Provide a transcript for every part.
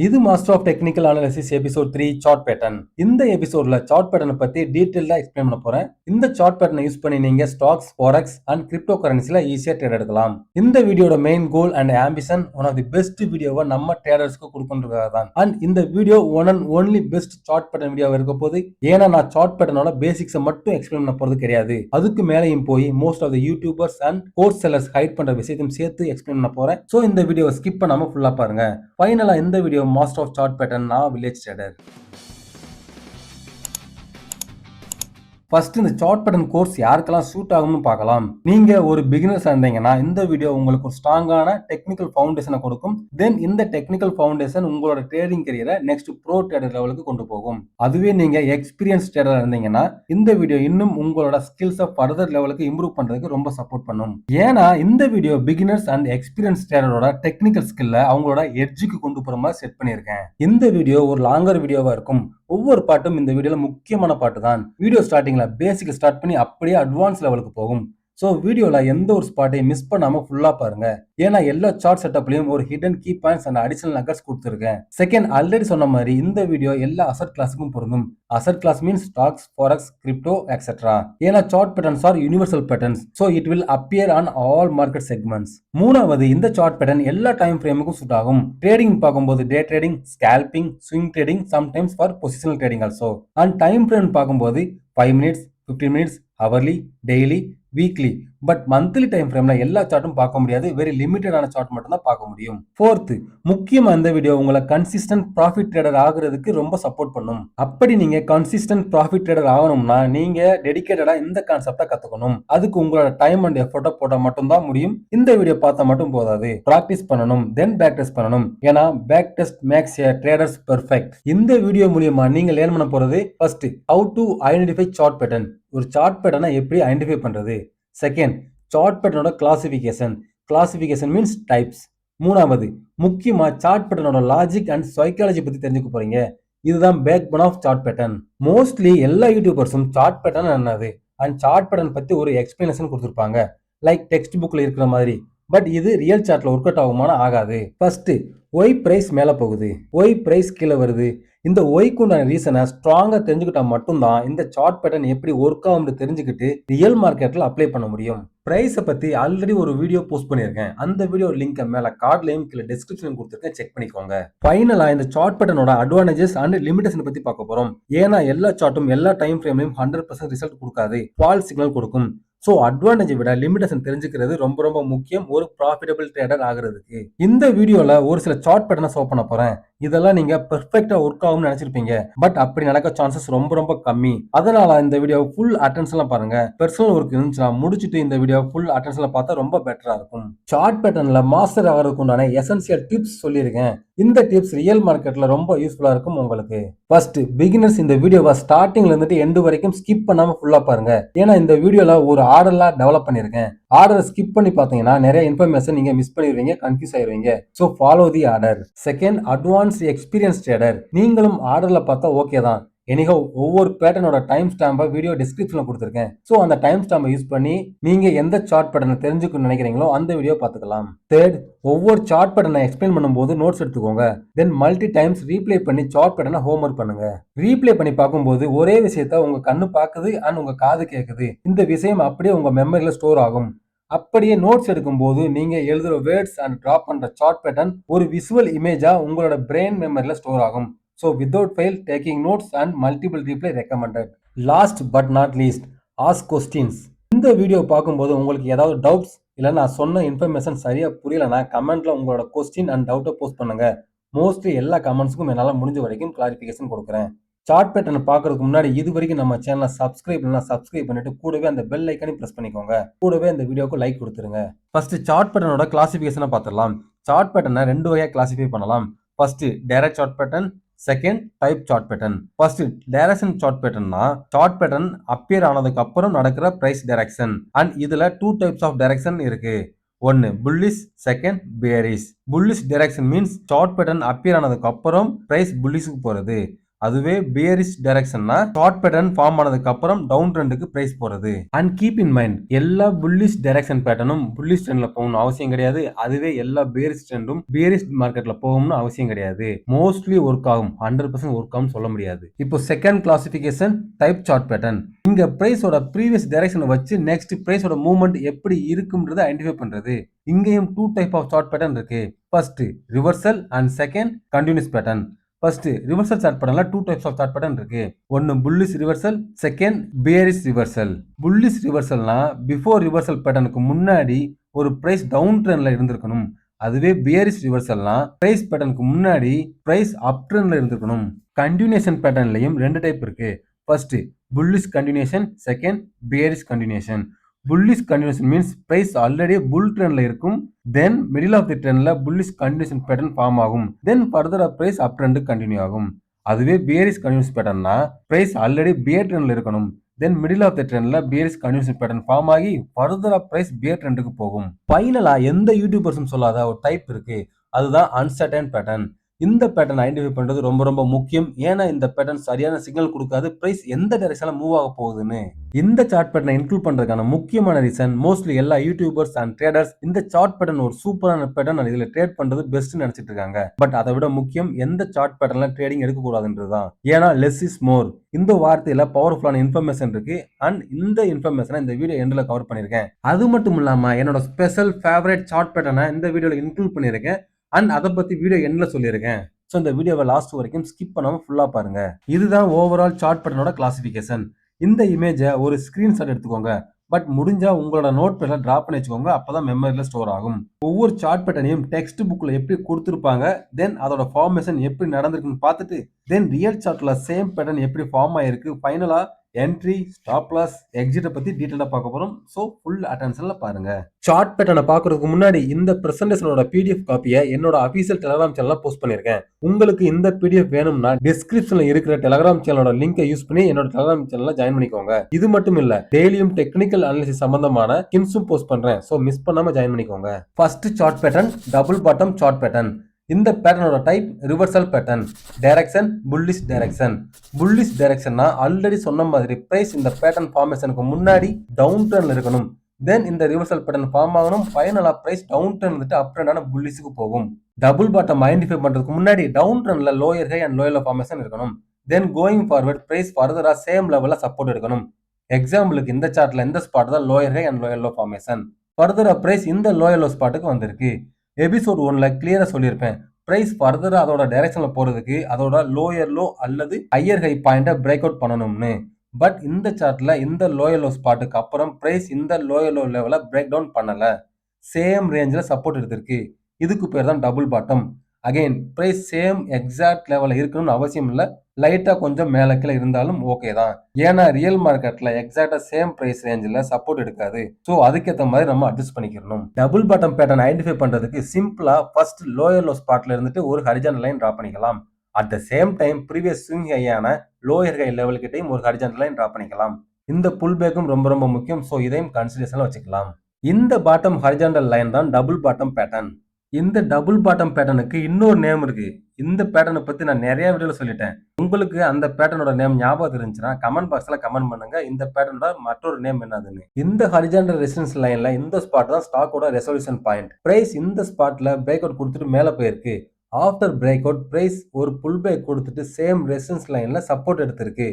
இது master of technical analysis episode 3 chart pattern. இந்த எபிசோட்ல சார்ட் பேட்டர்னை பத்தி டீடைலா எக்ஸ்பிளைன் பண்ண போறேன். இந்த சார்ட் பேட்டர்னை யூஸ் பண்ணி நீங்க ஸ்டாக்ஸ், ஃபாரெக்ஸ் அண்ட் கிரிப்டோ கரன்சில ஈஸியா ட்ரேட் எடுக்கலாம். இந்த வீடியோட main goal and ambition one of the best வீடியோவை நம்ம ட்ரேடர்ஸ்க்கு கொடுக்கணுன்றதுக்காக தான். அண்ட் இந்த video one and only best chart pattern வீடியோவா இருக்க போது. ஏன்னா நான் சார்ட் பேட்டர்னோட பேசிக்ஸை மட்டும் எக்ஸ்பிளைன் பண்ண போறது கிடையாது. அதுக்கு மேலேயும் போய் most of the YouTubers and course sellers hide பண்ற விஷயத்தையும் சேர்த்து எக்ஸ்பிளைன் பண்ண போறேன். சோ இந்த வீடியோவை ஸ்கிப் பண்ணாம ஃபுல்லா பாருங்க. ஃபைனலா இந்த video master of chart pattern நான் வில்லேஜ் ட்ரேடர். ஃபர்ஸ்ட் இந்த சார்ட் பேட்டர்ன் கோர்ஸ் யாருக்கெல்லாம் சூட் ஆகும்னு பார்க்கலாம். நீங்க ஒரு பிகினர்ஸ் இருந்தீங்கன்னா இந்த வீடியோ உங்களுக்கு ஒரு ஸ்ட்ராங்கான டெக்னிக்கல் ஃபவுண்டேஷனை கொடுக்கும். தென் இந்த டெக்னிக்கல் ஃபவுண்டேஷன் உங்களோட ட்ரேடிங் கரியரை நெக்ஸ்ட் ப்ரோ ட்ரேடர் லெவலுக்கு கொண்டு போகும். அதுவே நீங்க எக்ஸ்பீரியன்ஸ் ட்ரேடர் இருந்தீங்கன்னா இந்த வீடியோ இன்னும் உங்களோட ஸ்கில்ஸை ஃபர்தர் லெவலுக்கு இம்ப்ரூவ் பண்றதுக்கு ரொம்ப சப்போர்ட் பண்ணும். ஏன்னா இந்த வீடியோ பிகினர்ஸ் அண்ட் எக்ஸ்பீரியன்ஸ் ட்ரேடரோட டெக்னிக்கல் ஸ்கில்ல அவங்களோட எட்ஜுக்கு கொண்டு போற மாதிரி செட் பண்ணியிருக்கேன். இந்த வீடியோ ஒரு லாங்கர் வீடியோவா இருக்கும். ஒவ்வொரு பாட்டும் இந்த வீடியோல முக்கியமான பாட்டு தான். வீடியோ ஸ்டார்டிங்ல பேசிக் ஸ்டார்ட் பண்ணி அப்படியே அட்வான்ஸ் லெவலுக்கு போகும். ஸோ வீடியோல எந்த ஒரு ஸ்பாட்டையும் மிஸ் பண்ணாம ஃபுல்லா பாருங்க. ஏன்னா எல்லா சார்ட் செட்டப்லயும் ஒரு hidden key points and additional nuggets கொடுத்துருக்கேன். செகண்ட், ஆல்ரெடி சொன்ன மாதிரி இந்த வீடியோ எல்லா அசட் கிளாஸுக்கும் பொருந்தும். Asset class means stocks, forex, crypto etcetera. ஏன்னா chart patterns are universal patterns. So it will appear on all market segments. மூணாவது, இந்த சார்ட் பேட்டர்ன் எல்லா டைம் ஃப்ரேமுக்கும் சூட் ஆகும். ட்ரேடிங் பார்க்கும்போது day trading, scalping, swing trading, sometimes for positional trading also. And time frame பார்க்கும்போது 5 minutes, 15 minutes, hourly, daily, weekly. But monthly time ஃப்ரேம்ல எல்லா சார்ட்டும் பார்க்க முடியாது. வெரி லிமிட்டடான சார்ட் மட்டும் தான் பார்க்க முடியும். ஃபோர்த், முக்கியமா இந்த வீடியோ உங்களை கன்சிஸ்டன்ட் ப்ராஃபிட் ட்ரேடர் ஆகுறதுக்கு ரொம்ப சப்போர்ட் பண்ணும். அப்படி நீங்க கன்சிஸ்டன்ட் ப்ராஃபிட் ட்ரேடர் ஆகணும்னா நீங்க டெடிகேட்டடா இந்த கான்செப்டை கத்துக்கணும். அதுக்கு உங்களோட டைம் அண்ட் எஃபோர்ட்டை போட்டா மட்டும் தான் முடியும். இந்த வீடியோ பார்த்தா மட்டும் போதாது, பிராக்டிஸ் பண்ணணும், தென் பேக் டெஸ்ட் பண்ணணும். ஏன்னா back test makes a traders perfect. இந்த வீடியோ மூலியமா நீங்க லேர்ன் பண்ண போறது first, how to identify chart pattern. ஒரு சார்ட் பேட்டர்னை எப்படி ஐடென்டிஃபை பண்றது. செகண்ட், சார்ட் பேட்டர்னோட கிளாசிபிகேஷன். Classification means types. மூணாவது, முக்கியமா சார்ட் பேட்டர்னோட லாஜிக் அண்ட் சைக்காலஜி பத்தி தெரிஞ்சுக்க போறீங்க. இதுதான் backbone of chart pattern. Mostly எல்லா யூடியூபர்ஸும் சார்ட் பேட்டர்ன் என்னது அண்ட் சார்ட் பேட்டர்ன் பத்தி ஒரு எக்ஸ்பிளனேஷன் கொடுத்துருப்பாங்க, லைக் டெக்ஸ்ட் புக்ல இருக்கிற மாதிரி. பட் இது ரியல் சார்ட்ல ஒர்க் அவுட் ஆகுமானா ஆகாது. ஃபர்ஸ்ட், ஒய் பிரைஸ் மேல போகுது, ஒய் பிரைஸ் கீழே வருது. இந்த ஒய்க்கு உண்டான ரீசனை ஸ்ட்ராங்கா தெரிஞ்சுக்கிட்டா மட்டும்தான் இந்த சார்ட் பேட்டர்ன் எப்படி ஒர்க் ஆகும்னு தெரிஞ்சுக்கிட்டு ரியல் மார்க்கெட்ல அப்ளை பண்ண முடியும். பிரைஸை பத்தி ஆல்ரெடி ஒரு வீடியோ போஸ்ட் பண்ணியிருக்கேன். அந்த வீடியோ லிங்க் மேல கார்ட்லயும் கீழே டிஸ்கிரிப்ஷன் கொடுத்துருக்கேன், செக் பண்ணிக்கோங்க. ஃபைனலா இந்த சார்ட் பேட்டர்னோட அட்வான்டேஜஸ் அண்ட் லிமிடேஷன் பத்தி பார்க்க போறோம். ஏன்னா எல்லா சார்ட்டும் எல்லா டைம் ஃப்ரேம்லயும் 100% ரிசல்ட் கொடுக்காது, ஃபால்ஸ் சிக்னல் கொடுக்கும். ஸோ அட்வான்டேஜை விட லிமிடேஷன் தெரிஞ்சுக்கிறது ரொம்ப ரொம்ப முக்கியம் ஒரு ப்ராஃபிட்டபிள் ட்ரேடர் ஆகிறதுக்கு. இந்த வீடியோல ஒரு சில சார்ட் பேட்டர்னை ஷோ பண்ண போறேன். இதெல்லாம் நீங்க பெர்ஃபெக்ட்டா ஒர்க் ஆகும்னு நினைச்சிருப்பீங்க. பட் அப்படி நடக்க சான்சஸ் ரொம்ப ரொம்ப கம்மி. அதனால இந்த வீடியோ ஃபுல் அட்டென்ஷன்ல பாருங்க. பர்சனல் ஒர்க் இருந்துச்சுன்னா முடிச்சுட்டு இந்த வீடியோ ஃபுல் அட்டென்ஷன்ல பார்த்தா ரொம்ப பெட்டரா இருக்கும். சார்ட் பேட்டர்ன்ல மாஸ்டர் ஆகிறதுக்கு உண்டான எசென்சியல் டிப்ஸ் சொல்லியிருக்கேன். இந்த டிப்ஸ் ரியல் மார்க்கெட்ல ரொம்ப யூஸ்ஃபுல்லா இருக்கும் உங்களுக்கு. ஃபர்ஸ்ட், பிகினர்ஸ் இந்த வீடியோவை ஸ்டார்டிங்ல இருந்துட்டு எண்டு வரைக்கும் ஸ்கிப் பண்ணாம ஃபுல்லா பாருங்க. ஏன்னா இந்த வீடியோல ஒரு ஆர்டர்லாம் டெவலப் பண்ணிருக்கேன். ஆர்டரை ஸ்கிப் பண்ணி பார்த்தீங்கன்னா நிறைய இன்ஃபர்மேஷன் நீங்க மிஸ் பண்ணிடுவீங்க, கன்ஃபியூஸ் ஆயிருவீங்க. So follow the order. Second, advance experience trader. நீங்களும் ஆர்டர்ல பார்த்தா ஓகே தான். எனிஹோ ஒவ்வொரு பேட்டர்னோட டைம் ஸ்டாம்பை வீடியோ டிஸ்கிரிப்ஷன்ல கொடுத்துருக்கேன். ஸோ அந்த டைம் ஸ்டாம்பை யூஸ் பண்ணி நீங்க எந்த சார்ட் பேட்டர்னை தெரிஞ்சுக்கணும்னு நினைக்கிறீங்களோ அந்த வீடியோ பார்த்துக்கலாம். தேர்ட், ஒவ்வொரு சார்ட் பேட்டர்னை எக்ஸ்பிளைன் பண்ணும்போது நோட்ஸ் எடுத்துக்கோங்க. தென் மல்டி டைம்ஸ் ரீப்ளே பண்ணி சார்ட் பேட்டர்னை ஹோம்வொர்க் பண்ணுங்க. ரீப்ளே பண்ணி பார்க்கும்போது ஒரே விஷயத்த உங்க கண்ணு பார்க்குது அண்ட் உங்க காது கேட்குது. இந்த விஷயம் அப்படியே உங்க மெமரியில ஸ்டோர் ஆகும். அப்படியே நோட்ஸ் எடுக்கும்போது நீங்க எழுதுற வேர்ட்ஸ் அண்ட் டிராப் பண்ற சார்ட் பேட்டர்ன் ஒரு விசுவல் இமேஜா உங்களோட பிரெயின் மெமரியில ஸ்டோர் ஆகும். So without fail, taking notes and multiple replay recommended. Last but not least, ask questions. இந்த வீடியோ பார்க்கும்போது உங்களுக்கு ஏதாவது டவுட்ஸ் இல்லை நான் சொன்ன இன்ஃபர்மேஷன் சரியா புரியலனா கமெண்ட்ல உங்களோட கொஸ்டின் அண்ட் டவுட்டை போஸ்ட் பண்ணுங்க. மோஸ்ட்லி எல்லா கமெண்ட்ஸுக்கும் என்னால் முடிஞ்ச வரைக்கும் கிளாரிஃபிகேஷன் கொடுக்குறேன். சார்ட் பேட்டர்னை பார்க்கறதுக்கு முன்னாடி இது வரைக்கும் நம்ம சேனலை சப்ஸ்கிரைப் பண்ணிட்டு கூடவே அந்த பெல் ஐக்கனையும் பிரஸ் பண்ணிக்கோங்க. கூடவே இந்த வீடியோக்கு லைக் கொடுத்துருங்க. ஃபர்ஸ்ட், சார்ட் பேட்டர்னோட கிளாசிஃபிகேஷனை பார்த்துடலாம். சார்ட் பேட்டர்னை ரெண்டு வகையா கிளாசிஃபை பண்ணலாம். First, direct chart pattern. Second, type chart pattern. First, direction chart பேட்டர்ன்னா சார்ட் பேட்டர்ன் அப்பியர் ஆனதுக்கு அப்புறம் நடக்கிற பிரைஸ் டைரக்ஷன். அண்ட் இதுல 2 டைப்ஸ் ஆஃப் டைரக்ஷன் இருக்கு. ஒன்னு bullish, second bearish. Bullish direction means chart pattern appear ஆனதுக்கு அப்புறம் பிரைஸ் புல்லிஷ்க்கு போறது. அதுவே பியரிஷ் டைரக்ஷன்னா ஷார்ட் பேட்டர்ன் ஃபார்ம் ஆனதுக்கு அப்புறம் டவுன் ட்ரெண்டுக்கு பிரைஸ் போறது. அண்ட் கீப் இன் மைண்ட், எல்லா புல்லிஷ் டைரக்ஷன் பேட்டர்னும் புல்லிஷ் ட்ரெண்ட்ல போகணும்னு அவசியம் கிடையாது. அதுவே எல்லா பியரிஷ் ட்ரெண்டும் பியரிஷ் மார்க்கெட்ல போகணும்னு அவசியம் கிடையாது. மோஸ்ட்லி ஒர்க் ஆகும், 100% ஒர்க் ஆகும் சொல்ல முடியாது. இப்போ second classification type chart pattern. இங்க பிரைஸோட ப்ரீவியஸ் டைரக்ஷனை வச்சு நெக்ஸ்ட் பிரைஸோட மூவ்மெண்ட் எப்படி இருக்கும்ன்றத ஐடென்டிஃபை பண்றது. இங்கேயும் 2 டைப் ஆஃப் சார்ட் பேட்டர்ன் இருக்கு. First reversal and second continuous pattern. First reversal chart பேட்டர்ன்ல 2 டைப்ஸ் ஆஃப் சார்ட் பேட்டர்ன் இருக்கு. ஒன்னு bullish reversal, second bearish reversal. Bullish ரிவர்சல்னா பிஃபோர் ரிவர்சல் பேட்டர்னுக்கு முன்னாடி ஒரு பிரைஸ் டவுன் ட்ரெண்ட்ல இருந்திருக்கணும். அதுவே பியரிஷ் ரிவர்சல்னா பிரைஸ் பேட்டர்னுக்கு முன்னாடி பிரைஸ் அப் ட்ரெண்ட்ல இருந்திருக்கணும். கண்டினியூஷன் பேட்டர்ன்லயும் 2 டைப் இருக்கு. First bullish continuation, second bearish continuation. bullish continuation means price already bull trend la irukum, then middle of the trend la bullish continuation pattern form agum, then further price up trend continue agum. அதுவே bearish continuation pattern na price already bear trend la irukanum, then middle of the trend la bearish continuation pattern form ஆகி further price bear trend க்கு போகும். ஃபைனலா எந்த யூடியூபர்ஸும் சொல்லாத ஒரு type இருக்கு, அதுதான் uncertain pattern. இந்த பேட்டர்ன் ஐடென்டிஃபை பண்றது ரொம்ப ரொம்ப முக்கியம். ஏன்னா இந்த பேட்டர்ன் சரியான சிக்னல் கொடுக்காது பிரைஸ் எந்த டைரக்ஷன்ல மூவ் ஆக போகுதுன்னு. இந்த சார்ட் பேட்டர்னை இன்க்ளூட் பண்றதுக்கான முக்கியமான ரீசன், மோஸ்ட்லி எல்லா யூடியூபர்ஸ் அண்ட் ட்ரேடர்ஸ் இந்த சார்ட் பேட்டர்ன் ஒரு சூப்பரான பேட்டர்ன், இதுல ட்ரேட் பண்றது பெஸ்ட் நினைச்சிட்டு இருக்காங்க. பட் அதை விட முக்கியம் எந்த சார்ட் பேட்டர்ன்ல ட்ரேடிங் எடுக்க கூடாதுன்றதுதான். ஏன்னா லெஸ் இஸ் மோர். இந்த வார்த்தையில பவர்ஃபுல்லான இன்ஃபர்மேஷன் இருக்கு. அண்ட் இந்த இன்ஃபர்மேஷனை இந்த வீடியோ எண்ட்ல கவர் பண்ணிருக்கேன். அது மட்டும் இல்லாம என்னோட ஸ்பெஷல் ஃபேவரட் சார்ட் பேட்டர்னை இந்த வீடியோல இன்க்ளூட் பண்ணிருக்கேன். அண்ட் அதை பத்தி வீடியோ எண்ட்ல சொல்லியிருக்கேன். ஸோ இந்த வீடியோவை லாஸ்ட் வரைக்கும் ஸ்கிப் பண்ணாம ஃபுல்லா பாருங்க. இதுதான் ஓவரால் சார்ட் பேட்டர்னோட கிளாசிபிகேஷன். இந்த இமேஜை ஒரு ஸ்கிரீன்ஷாட் எடுத்துக்கோங்க. பட் முடிஞ்சா உங்களோட நோட் பேட்ல டிராப் பண்ணி வச்சுக்கோங்க. அப்பதான் மெமரியில ஸ்டோர் ஆகும். ஒவ்வொரு சார்ட் பேட்டர்னையும் டெக்ஸ்ட் புக்ல எப்படி கொடுத்துருப்பாங்க, தென் அதோட ஃபார்மேஷன் எப்படி நடந்திருக்குன்னு பார்த்துட்டு, தென் ரியல் சார்ட்ல சேம் பேட்டர்ன் எப்படி ஃபார்ம் ஆயிருக்கு, ஃபைனலா என்ட்ரி, ஸ்டாப் லாஸ், எக்ஸிட்டை பத்தி டீடைலா பார்க்க போறோம். ஸோ ஃபுல் அட்டென்ஷன்ல பாருங்க. சார்ட் பேட்டர்னை பார்க்கறதுக்கு முன்னாடி இந்த பிரசன்டேஷனோட பிடிஎஃப் காப்பியை என்னோட அபிஷியல் டெலிகிராம் சேனல்ல போஸ்ட் பண்ணிருக்கேன். உங்களுக்கு இந்த பிடிஎஃப் வேணும்னா டிஸ்கிரிப்ஷன்ல இருக்கிற டெலிகிராம் சேனலோட லிங்கை யூஸ் பண்ணி என்னோட டெலிகிராம் சேனல்ல ஜாயின் பண்ணிக்கோங்க. இது மட்டும் இல்ல, டெய்லியும் டெக்னிக்கல் அனாலிசிஸ் சம்பந்தமான ஹிண்ட்ஸும் போஸ்ட் பண்றேன். ஸோ மிஸ் பண்ணாம ஜாயின் பண்ணிக்கோங்க. First chart pattern double bottom chart pattern. இந்த பேட்டர்னோட type reversal pattern. Direction bullish direction. Bullish டைரக்ஷன்னா ஆல்ரெடி சொன்ன மாதிரி பிரைஸ் இந்த பேட்டர்ன் ஃபார்மேஷனுக்கு முன்னாடி டவுன் ட்ரெண்ட்ல இருக்கணும். தென் இந்த ரிவர்சல் பேட்டர்ன் ஃபார்ம் ஆகணும். ஃபைனலா பிரைஸ் டவுன் ட்ரெண்ட் வந்துட்டு அப் ட்ரெண்டான புல்லிஷுக்கு போகும். டபுள் பாட்டம் ஐடென்டிஃபை பண்றதுக்கு முன்னாடி டவுன் ட்ரெண்ட்ல lower high and lower low formation இருக்கணும். தென் கோயிங் ஃபார்வர்ட் பிரைஸ் ஃபர்தரா சேம் லெவல்ல சப்போர்ட் எடுக்கணும். எக்ஸாம்பிளுக்கு இந்த சார்ட்ல இந்த ஸ்பாட் தான் lower high and lower low formation. ஃபர்தரா பிரைஸ் இந்த லோயர் லோ ஸ்பாட்டுக்கு வந்திருக்கு. எபிசோட் 1ல கிளியரா சொல்லியிருப்பேன், பிரைஸ் ஃபர்தரா அதோட டைரக்ஷன்ல போறதுக்கு அதோட லோயர் லோ அல்லது ஹையர் ஹை பாயிண்ட பிரேக் அவுட் பண்ணணும்னு. பட் இந்த சார்ட்ல இந்த லோயர் லோ ஸ்பாட்டுக்கு அப்புறம் பிரைஸ் இந்த லோயர் லோ லெவல பிரேக் டவுன் பண்ணல, சேம் ரேஞ்சில் சப்போர்ட் எடுத்திருக்கு. இதுக்கு பேர் தான் double bottom. Again price same exact லெவலில் இருக்கணும்னு அவசியம் இல்லை, லைட்டாக கொஞ்சம் மேலே கீழே இருந்தாலும் ஓகே தான். ஏன்னா ரியல் மார்க்கெட்டில் எக்ஸாக்டாக சேம் பிரைஸ் ரேஞ்சில் சப்போர்ட் எடுக்காது. ஸோ அதுக்கேற்ற மாதிரி நம்ம அட்ஜஸ்ட் பண்ணிக்கணும். டபுள் பாட்டம் பேட்டர்ன் ஐடென்டிஃபை பண்ணுறதுக்கு சிம்பிளாக ஃபர்ஸ்ட் லோயர் லோ ஸ்பாட்ல இருந்துட்டு ஒரு ஹரிஜான்டல் லைன் ட்ரா பண்ணிக்கலாம். At the same time previous swing ஹையான லோயர் ஹை லெவல் கிட்டையும் ஒரு ஹரிஜான்டல் லைன் ட்ரா பண்ணிக்கலாம். இந்த புல் பேக்கும் ரொம்ப ரொம்ப முக்கியம். ஸோ இதையும் கன்சிடரேஷன்ல வச்சுக்கலாம். இந்த பாட்டம் ஹரிஜான்டல் லைன் தான் டபுள் பாட்டம் பேட்டர்ன். இந்த டபுள் பாட்டம் பேட்டர்னுக்கு இன்னொரு நேம் இருக்கு. இந்த பேட்டர்னை பத்தி நான் நிறைய வீடியோல சொல்லிட்டேன். உங்களுக்கு அந்த பேட்டர்னோட நேம் ஞாபகம் இருந்துச்சுன்னா கமெண்ட் பாக்ஸ்ல கமெண்ட் பண்ணுங்க, இந்த பேட்டர்னோட மற்றொரு நேம் என்னதுன்னு. இந்த ஹரிஜான்டல் ரெசிஸ்டன்ஸ் லைன்ல இந்த ஸ்பாட் தான் ஸ்டாக்கோட ரெசல்யூஷன் பாயிண்ட். பிரைஸ் இந்த ஸ்பாட்ல பிரேக் அவுட் கொடுத்துட்டு மேல போயிருக்கு. ஆஃப்டர் பிரேக் அவுட் பிரைஸ் ஒரு புல் பேக் கொடுத்துட்டு சேம் ரெசிஸ்டன்ஸ் லைன்ல சப்போர்ட் எடுத்திருக்கு.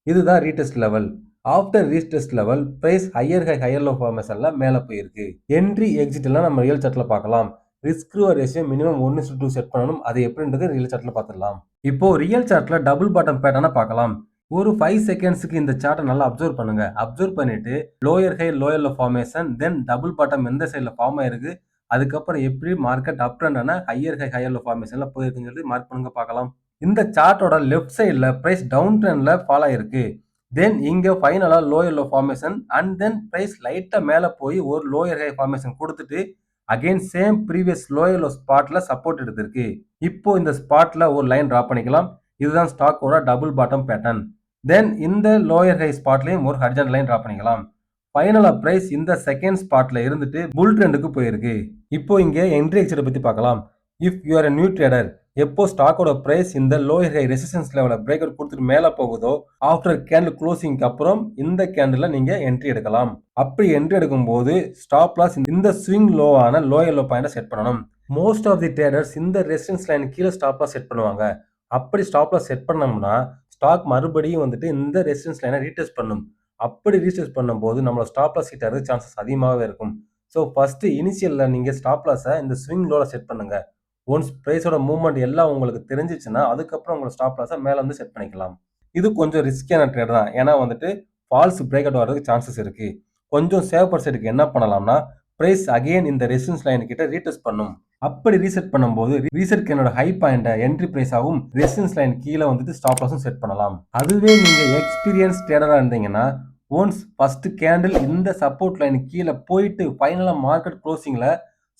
இதுதான் retest level. After retest level price higher high higher low ஃபார்மேஷன்ல மேல போயிருக்கு. என்ட்ரி எக்ஸிட் எல்லாம் நம்ம ரியல் சார்ட்ல பார்க்கலாம். Risk reward ratio minimum 1:2 set பண்ணணும். அது எப்படின்றது ரியல் சார்ட்ல பார்த்துடலாம். இப்போ ரியல் சார்ட்ல டபுள் பாட்டம் பேட்டர்னை பார்க்கலாம். ஒரு 5 செகண்ட்ஸ்க்கு இந்த சார்ட்டை நல்லா அப்சர்வ் பண்ணுங்க. அப்சர்வ் பண்ணிட்டு lower high lower low formation, then double bottom எந்த சைட்ல ஃபார்ம் ஆயிருக்கு, அதுக்கப்புறம் எப்படி மார்க்கெட் அப் ட்ரெண்டான ஹையர் ஹை ஹையர் லோ ஃபார்மேஷன்ல போயிருக்குன்னு சொல்லி மார்க் பண்ணுங்க பார்க்கலாம். இந்த சார்ட்டோட லெஃப்ட் சைட்ல பிரைஸ் டவுன் ட்ரெண்ட்ல ஃபாலோ ஆயிருக்கு. தென் இங்க ஃபைனலா lower low formation and then price லைட்டா மேல போய் ஒரு லோயர் ஹை ஃபார்மேஷன் கொடுத்துட்டு again same previous lower low ஸ்பாட்ல சப்போர்ட் எடுத்திருக்கு. இப்போ இந்த ஸ்பாட்ல ஒரு லைன் டிரா பண்ணிக்கலாம். இதுதான் ஸ்டாக்கோட டபுள் பாட்டம் பேட்டர்ன். தென் இந்த லோயர் ஹை ஸ்பாட்லயும் ஒரு ஹரிஜான்டல் லைன் டிரா பண்ணிக்கலாம். ஃபைனலா பிரைஸ் இந்த செகண்ட் ஸ்பாட்ல இருந்துட்டு புல் ட்ரெண்டுக்கு போயிருக்கு. இப்போ இங்க என்ட்ரி எக்ஸிட் பத்தி பார்க்கலாம். If you are a new trader, எப்போ ஸ்டாக்கோட பிரைஸ் இந்த லோயர் ஹை ரெசிஸ்டன்ஸ் லெவல பிரேக் அவுட் கொடுத்துட்டு மேல போகுதோ ஆஃப்டர் கேண்டில் க்ளோசிங்க்கு அப்புறம் இந்த கேண்டில்ல நீங்க என்ட்ரி எடுக்கலாம். அப்படி என்ட்ரி எடுக்கும் போது ஸ்டாப் லாஸ் இந்த ஸ்விங் லோவான லோயர் லோ பாயிண்ட செட் பண்ணணும். மோஸ்ட் ஆஃப் தி ட்ரேடர்ஸ் இந்த ரெசிஸ்டன்ஸ் லைன் கீழே ஸ்டாப் லாஸ் செட் பண்ணுவாங்க. அப்படி ஸ்டாப் லாஸ் செட் பண்ணோம்னா ஸ்டாக் மறுபடியும் வந்துட்டு இந்த ரெசிஸ்டன்ஸ் லைனை ரீடெஸ்ட் பண்ணும். அப்படி ரீடெஸ்ட் பண்ணும்போது நம்மளோட ஸ்டாப் லாஸ் ஹிட் ஆகிறது சான்சஸ் அதிகமாகவே இருக்கும். ஸோ ஃபர்ஸ்ட் இனிஷியல்ல நீங்க ஸ்டாப் லாஸை இந்த ஸ்விங் லோல செட் பண்ணுங்க. ஒன்ஸ் பிரைஸோட மூவ்மெண்ட் எல்லாம் உங்களுக்கு தெரிஞ்சிச்சுன்னா அதுக்கப்புறம் உங்களோட ஸ்டாப் லாஸை மேல வந்து செட் பண்ணிக்கலாம். இது கொஞ்சம் ரிஸ்கியான ட்ரேட் தான். ஏன்னா வந்துட்டு ஃபால்ஸ் பிரேக் அவுட் வரதுக்கு சான்சஸ் இருக்கு. கொஞ்சம் சேவ் பர்சன்ட்டுக்கு என்ன பண்ணலாம்னா பிரைஸ் அகைன் இந்த ரெசிஸ்டன்ஸ் லைன் கிட்ட ரீடெஸ்ட் பண்ணும். அப்படி ரீசெட் பண்ணும்போது ரீசெட் கேனோட ஹை பாயிண்ட என்ட்ரி பிரைஸ் ஆகும் ரெசிஸ்டன்ஸ் லைன் கீழே வந்துட்டு ஸ்டாப் லாஸும் செட் பண்ணலாம். அதுவே நீங்க எக்ஸ்பீரியன்ஸ் ட்ரேடரா இருந்தீங்கன்னா ஒன்ஸ் ஃபர்ஸ்ட் கேண்டில் இந்த சப்போர்ட் லைன் கீழே போயிட்டு ஃபைனலா மார்க்கெட் க்ளோசிங்ல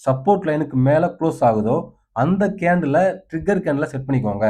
சப்போர்ட் லைனுக்கு மேல க்ளோஸ் ஆகுதோ அந்த கேண்டில் ட்ரிகர் கேண்டில் செட் பண்ணிக்கோங்க.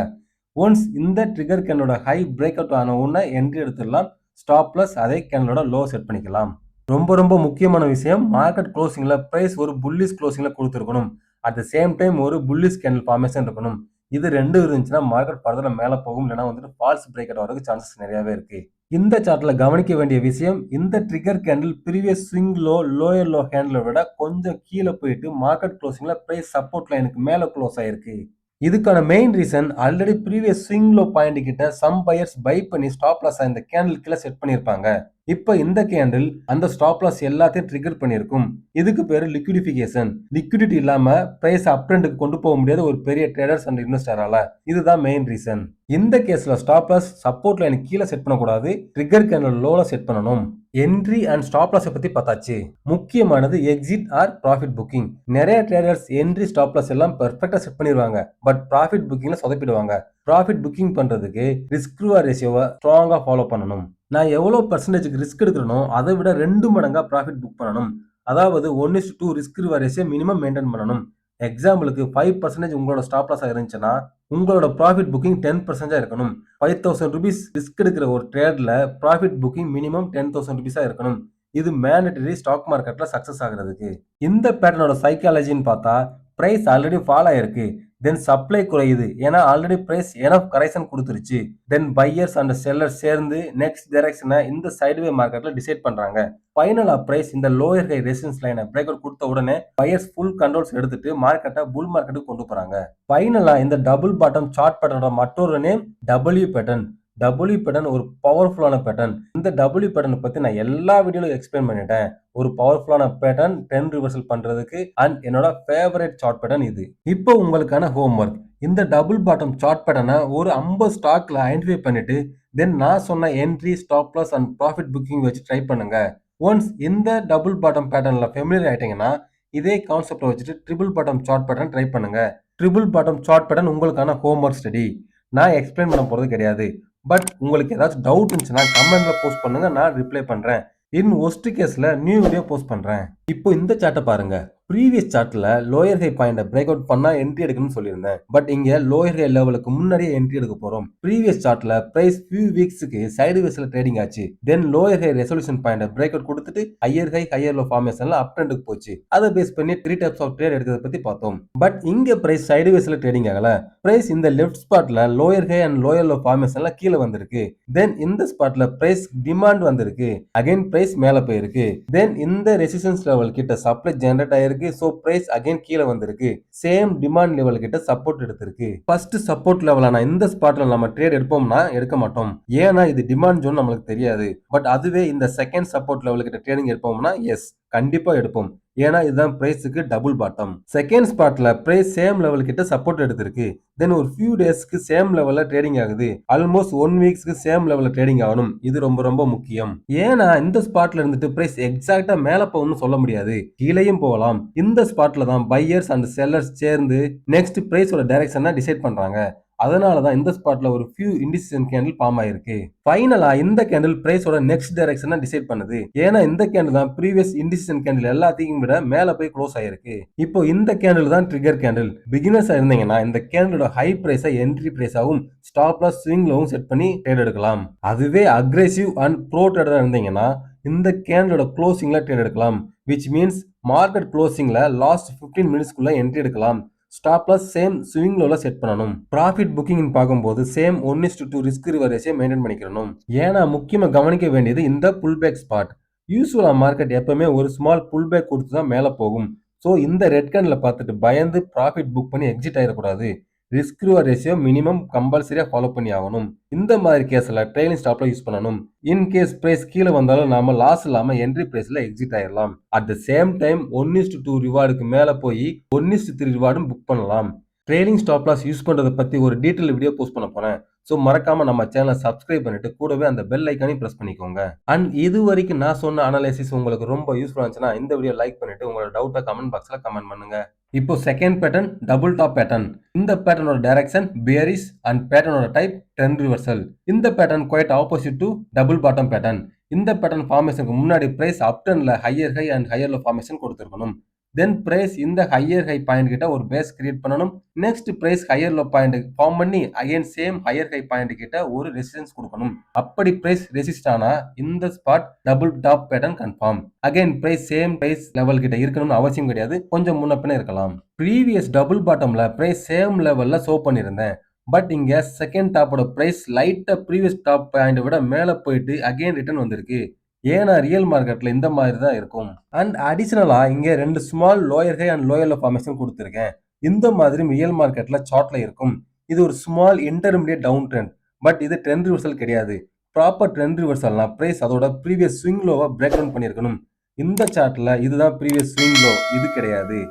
ஒன்ஸ் இந்த ட்ரிகர் கேண்டலோட ஹை பிரேக் அவுட் ஆன உடனே என்ட்ரி எடுத்துடலாம். ஸ்டாப் பிளஸ் அதே கேண்டலோட லோ செட் பண்ணிக்கலாம். ரொம்ப ரொம்ப முக்கியமான விஷயம், மார்க்கெட் க்ளோசிங்ல பிரைஸ் ஒரு புல்லிஷ் க்ளோசிங்ல கொடுத்துருக்கணும். அட் த சேம் டைம் ஒரு புல்லிஷ் கேண்டில் ஃபார்மேஷன் இருக்கணும். இது ரெண்டும் இருந்துச்சுன்னா மார்க்கெட் ஃபர்தரா மேல போகும். இல்லைன்னா வந்துட்டு ஃபால்ஸ் பிரேக் அவுட் வரதுக்கு சான்சஸ் நிறையவே இருக்கு. இந்த சார்ட்ல கவனிக்க வேண்டிய விஷயம், இந்த trigger candle previous swing low lower low கேண்டிலை விட கொஞ்சம் கீழே போயிட்டு மார்க்கெட் க்ளோசிங்ல பிரைஸ் சப்போர்ட் லைனுக்கு மேல க்ளோஸ் ஆயிருக்கு. இதுக்கான main reason already previous swing low point கிட்ட சம் பையர்ஸ் பை பண்ணி ஸ்டாப் லாஸ் இந்த கேண்டில் கீழே செட் பண்ணியிருப்பாங்க. இப்போ இந்த கேண்டில் அந்த ஸ்டாப் லாஸ் எல்லாத்தையும் ட்ரிகர் பண்ணியிருக்கும். இதுக்கு பேரு லிக்விடிஃபிகேஷன். லிக்விடிட்டி இல்லாம பிரைஸ் அப் ட்ரெண்டுக்கு கொண்டு போக முடியாத ஒரு பெரிய ட்ரேடர்ஸ் அண்ட் இன்வெஸ்டரால. இதுதான் மெயின் ரீசன். இந்த கேஸ்ல ஸ்டாப் லாஸ் சப்போர்ட் லைன் கீழே செட் பண்ணக்கூடாது, ட்ரிகர் கேண்டில் லோல செட் பண்ணணும். என்ட்ரி அண்ட் ஸ்டாப் லாஸ் பத்தி பார்த்தாச்சு. முக்கியமானது எக்ஸிட் ஆர் ப்ராஃபிட் புக்கிங். நிறைய ட்ரேடர்ஸ் என்ட்ரி ஸ்டாப் லாஸ் எல்லாம் பெர்ஃபெக்ட்டா செட் பண்ணிடுவாங்க. பட் ப்ராஃபிட் புக்கிங்ல சொதப்பிடுவாங்க. ப்ராஃபிட் புக்கிங் பண்றதுக்கு ரிஸ்க் ரிவார்ட் ரேஷியோவை ஸ்ட்ராங்கா ஃபாலோ பண்ணணும். நான் எவ்வளவு பர்சன்டேஜ்க்கு ரிஸ்க் எடுக்கிறனோ அதை விட 2 மடங்கா ப்ராஃபிட் புக் பண்ணணும். அதாவது 1:2 risk reward ratio minimum maintain பண்ணணும். எக்ஸாம்பிளுக்கு 5% உங்களோட ஸ்டாப் லாஸ் இருந்துச்சுன்னா உங்களோட ப்ராஃபிட் புக்கிங் 10% இருக்கணும். 5,000 rupees ரிஸ்க் எடுக்கிற ஒரு ட்ரேட்ல ப்ராஃபிட் புக்கிங் மினிமம் 10,000 rupees இருக்கணும். இது மேண்டட்டரி ஸ்டாக் மார்க்கெட்ல சக்சஸ் ஆகுறதுக்கு. இந்த பேட்டர்னோட சைக்காலஜின்னு பார்த்தா பிரைஸ் ஆல்ரெடி ஃபால் ஆயிருக்கு. தென் சப்ளை குறையுது. ஏன்னா ஆல்ரெடி பிரைஸ் எனஃப் கரெக்ஷன் கொடுத்துருச்சு. தென் பையர்ஸ் அண்ட் செல்லர்ஸ் சேர்ந்து நெக்ஸ்ட் டைரக்ஷனை இந்த சைடுவே மார்க்கெட்ல டிசைட் பண்றாங்க. ஃபைனலா பிரைஸ் இந்த லோயர் ஹை ரெசிஸ்டன்ஸ் லைனை பிரேக் அவுட் கொடுத்த உடனே பையர்ஸ் ஃபுல் கண்ட்ரோல்ஸ் எடுத்துட்டு மார்க்கெட்டை புல் மார்க்கெட்டுக்கு கொண்டு போறாங்க. ஃபைனலா இந்த டபுள் பாட்டம் சார்ட் பேட்டர்னோட மற்றொரு name W pattern. W pattern ஒரு பவர்ஃபுல்லான பேட்டர்ன். இந்த டபிள்யூ பேட்டர்ன் பத்தி நான் எல்லா வீடியோலும் எக்ஸ்பிளைன் பண்ணிட்டேன். ஒரு பவர்ஃபுல்லான பேட்டர்ன் 10 ரிவர்சல் பண்றதுக்கு அண்ட் என்னோட ஃபேவரட் சார்ட் பேட்டர்ன் இது. இப்போ உங்களுக்கான ஹோம்வொர்க், இந்த டபுள் பாட்டம் சார்ட் பேட்டர்னை ஒரு 50 ஸ்டாக்ல ஐடென்டிஃபை பண்ணிட்டு தென் நான் சொன்ன entry stop loss and profit booking வச்சு ட்ரை பண்ணுங்க. ஒன்ஸ் இந்த டபுள் பாட்டம் பேட்டர்ன்ல ஃபெமிலியர் ஆயிட்டீங்கன்னா இதே கான்செப்ட் வச்சுட்டு triple bottom chart pattern try பண்ணுங்க. ட்ரிபிள் பாட்டம் சார்ட் பேட்டர்ன் உங்களுக்கான ஹோம்வொர்க் ஸ்டடி. நான் எக்ஸ்பிளைன் பண்ண போறது கிடையாது. பட் உங்களுக்கு ஏதாச்சும் டவுட் இருந்துச்சுன்னா கமெண்ட்ல போஸ்ட் பண்ணுங்க, நான் ரிப்ளை பண்றேன். இன் ஒஸ்ட் கேஸ்ல நியூ வீடியோ போஸ்ட் பண்றேன். இப்போ இந்த சார்ட்டை பாருங்க. ப்ரீவியஸ் சார்ட்ல லோயர் ஹை பாயிண்ட பிரேக் அவுட் பண்ணா என்ட்ரி எடுக்கணும்னு சொல்லியிருந்தேன். பட் இங்க லோயர் ஹை லெவலுக்கு முன்னாடியே என்ட்ரி எடுக்க போறோம். ப்ரீவியஸ் சார்ட்ல பிரைஸ் ஃபியூ வீக்ஸ்க்கு சைடு வேஸ்ல ட்ரேடிங் ஆச்சு. தென் லோயர் ஹை ரெசல்யூஷன் பாயிண்ட பிரேக் அவுட் கொடுத்துட்டு ஹையர் ஹை ஹையர் லோ ஃபார்மேஷன்ல அப் ட்ரெண்டுக்கு போச்சு. அதை பேஸ் பண்ணி 3 டைப்ஸ் ஆஃப் ட்ரேட் எடுக்கிறத பத்தி பார்த்தோம். பட் இங்க பிரைஸ் சைடு வேஸ்ல ட்ரேடிங் ஆகல. பிரைஸ் இந்த லெஃப்ட் ஸ்பாட்ல lower high and lower low ஃபார்மேஷன்ல கீழே வந்திருக்கு. தென் இந்த ஸ்பாட்ல பிரைஸ் டிமாண்ட் வந்திருக்கு. அகைன் பிரைஸ் மேல போயிருக்கு. தென் இந்த ரெசிஸ்டன்ஸ் லெவல் கிட்ட சப்ளை ஜெனரேட் ஆயிருக்கு. சோ பிரைஸ் அகைன் கீழே வந்திருக்கு. சேம் டிமாண்ட் லெவல் கிட்ட சப்போர்ட் எடுத்திருக்கு. ஃபர்ஸ்ட் சப்போர்ட் லெவலான இந்த ஸ்பாட்ல நம்ம ட்ரேட் எடுப்போம்னா எடுக்க மாட்டோம். ஏன்னா இது டிமாண்ட் ஜோன் நம்மளுக்கு தெரியாது. பட் அதுவே இந்த செகண்ட் சப்போர்ட் லெவல் கிட்ட ட்ரேடிங் எடுப்போம்னா எஸ் கண்டிப்பா எடுப்போம். ஏன்னா இதுதான் பிரைஸுக்கு டபுள் பாட்டம். செகண்ட் ஸ்பாட்ல பிரைஸ் சேம் லெவல் கிட்ட சப்போர்ட் எடுத்திருக்கு. தென் ஒரு ஃபியூ டேஸ்க்கு சேம் லெவல்ல ட்ரேடிங் ஆகுது. ஆல்மோஸ்ட் 1 வீக்ஸ்க்கு சேம் லெவல்ல ட்ரேடிங் ஆகணும். இது ரொம்ப ரொம்ப முக்கியம். ஏன்னா இந்த ஸ்பாட்ல இருந்துட்டு பிரைஸ் எக்ஸாக்டா மேல போகும்னு சொல்ல முடியாது, கீழேயும் போகலாம். இந்த ஸ்பாட்ல தான் பையர்ஸ் அண்ட் செல்லர்ஸ் சேர்ந்து நெக்ஸ்ட் பிரைஸோட டைரக்ஷனை டிசைட் பண்றாங்க. அதனாலதான் இந்த ஸ்பாட்ல ஒரு ஃபியூ இண்டிசிஷன் கேண்டில் ஃபார்ம் ஆயிருக்கு. ஃபைனலா இந்த கேண்டில் பிரைஸோட நெக்ஸ்ட் டைரக்ஷனை டிசைட் பண்ணுது. ஏன்னா இந்த கேண்டில் தான் ப்ரீவியஸ் இண்டிசிஷன் கேண்டில் எல்லாத்தையும் விட மேல போய் க்ளோஸ் ஆயிருக்கு. இப்போ இந்த கேண்டில் தான் ட்ரிகர் கேண்டில். பிகினர்ஸா இருந்தீங்கன்னா இந்த கேண்டிலோட ஹை பிரைஸை என்ட்ரி பிரைஸாவும் ஸ்டாப் லாஸ் ஸ்விங்லவும் செட் பண்ணி ட்ரேட் எடுக்கலாம். அதுவே அக்ரெசிவ் அண்ட் ப்ரோ ட்ரேடரா இருந்தீங்கன்னா இந்த கேண்டிலோட க்ளோசிங்ல ட்ரேட் எடுக்கலாம். விச் மீன்ஸ் மார்க்கெட் க்ளோசிங்ல லாஸ்ட் 15 மினிட்ஸ்க்குள்ள என்ட்ரி எடுக்கலாம். ஸ்டாப் லாஸ் சேம் ஸ்விங் லோல செட் பண்ணணும். ப்ராஃபிட் புக்கிங் பார்க்கும்போது same 1:2 risk reward ratio maintain பண்ணிக்கணும். ஏன்னா முக்கியமா கவனிக்க வேண்டியது இந்த புல் பேக் ஸ்பாட். யூசுவலா மார்க்கெட் எப்பவுமே ஒரு ஸ்மால் புல் பேக் கொடுத்து தான் மேல போகும். ஸோ இந்த ரெட் கேன்ல பார்த்துட்டு பயந்து ப்ராஃபிட் புக் பண்ணி எக்ஸிட் ஆயிடக்கூடாது. ரிஸ்க் ரிவார்ட் ரேஷியோ மினிமம் கம்பல்சரியா ஃபாலோ பண்ணி ஆகணும். இந்த மாதிரி கேஸ்ல ட்ரைலிங் ஸ்டாப்ல யூஸ் பண்ணணும். இன் கேஸ் பிரைஸ் கீழே வந்தாலும் நாம லாஸ் இல்லாம என்ட்ரி பிரைஸ்ல எக்ஸிட் ஆயிடலாம். அட் த சேம் டைம் 1:2 ரிவார்டுக்கு மேல போய் 1:3 ரிவார்டும் புக் பண்ணலாம். ட்ரெயிலிங் ஸ்டாப் லாஸ் யூஸ் பண்றதை பத்தி ஒரு டீட்டெயில் வீடியோ போஸ்ட் பண்ண போறேன். ஸோ மறக்காம நம்ம சேனலை சப்ஸ்கிரைப் பண்ணிட்டு கூடவே அந்த பெல் ஐக்கானையும் பிரஸ் பண்ணிக்கோங்க. அண்ட் இது வரைக்கும் நான் சொன்ன அனாலிசிஸ் உங்களுக்கு ரொம்ப யூஸ்ஃபுல்லா இருந்துச்சுன்னா இந்த வீடியோ லைக் பண்ணிட்டு உங்களோட டவுட்டை கமெண்ட் பாக்ஸ்ல கமெண்ட் பண்ணுங்க. இப்போ second pattern double top pattern. இந்த பேட்டர்னோட டைரக்ஷன் பியரிஷ் அண்ட் பேட்டர்னோட டைப் ட்ரெண்ட் ரிவர்சல். இந்த pattern quite opposite to double bottom pattern. இந்த பேட்டர்ன் ஃபார்மேஷனுக்கு முன்னாடி பிரைஸ் அப் ட்ரெண்ட்ல higher high and higher low formation கொடுத்திருக்கணும். தென் பிரைஸ் இந்த ஹையர் ஹை பாயிண்ட் கிட்ட ஒரு பேஸ் கிரியேட் பண்ணணும். Next price higher low point form பண்ணி again same higher high point கிட்ட ஒரு ரெசிஸ்டன்ஸ் கொடுக்கணும். அப்படி பிரைஸ் ரெசிஸ்ட் ஆனா இந்த spot double top pattern confirm. Again price same price level கிட்ட இருக்கணும்னு அவசியம் கிடையாது, கொஞ்சம் முன்ன பின்ன இருக்கலாம். ப்ரீவியஸ் டபுள் பாட்டம்ல பிரைஸ் சேம் லெவல்ல ஷோ பண்ணியிருந்தேன். பட் இங்க செகண்ட் டாப்போட பிரைஸ் லைட்டா ப்ரீவியஸ் டாப் பாயிண்ட் விட மேல போயிட்டு அகைன் ரிட்டர்ன் வந்திருக்கு. ஏன்னா ரியல் மார்க்கெட்ல இந்த மாதிரி தான் இருக்கும். அண்ட் அடிஷனலா இங்க 2 small lower high and lower low formation கொடுத்துருக்கேன். இந்த மாதிரி ரியல் மார்க்கெட்ல சார்ட்ல இருக்கும். இது ஒரு small intermediate down trend. But இது ட்ரெண்ட் ரிவர்சல் கிடையாது. ப்ராப்பர் ட்ரெண்ட் ரிவர்சல்னா பிரைஸ் அதோட ப்ரீவியஸ் ஸ்விங் லோவை பிரேக் டவுன் பண்ணியிருக்கணும். இந்த சார்ட்ல இதுதான் ப்ரீவியஸ் ஸ்விங் லோ, இது கிடையாது.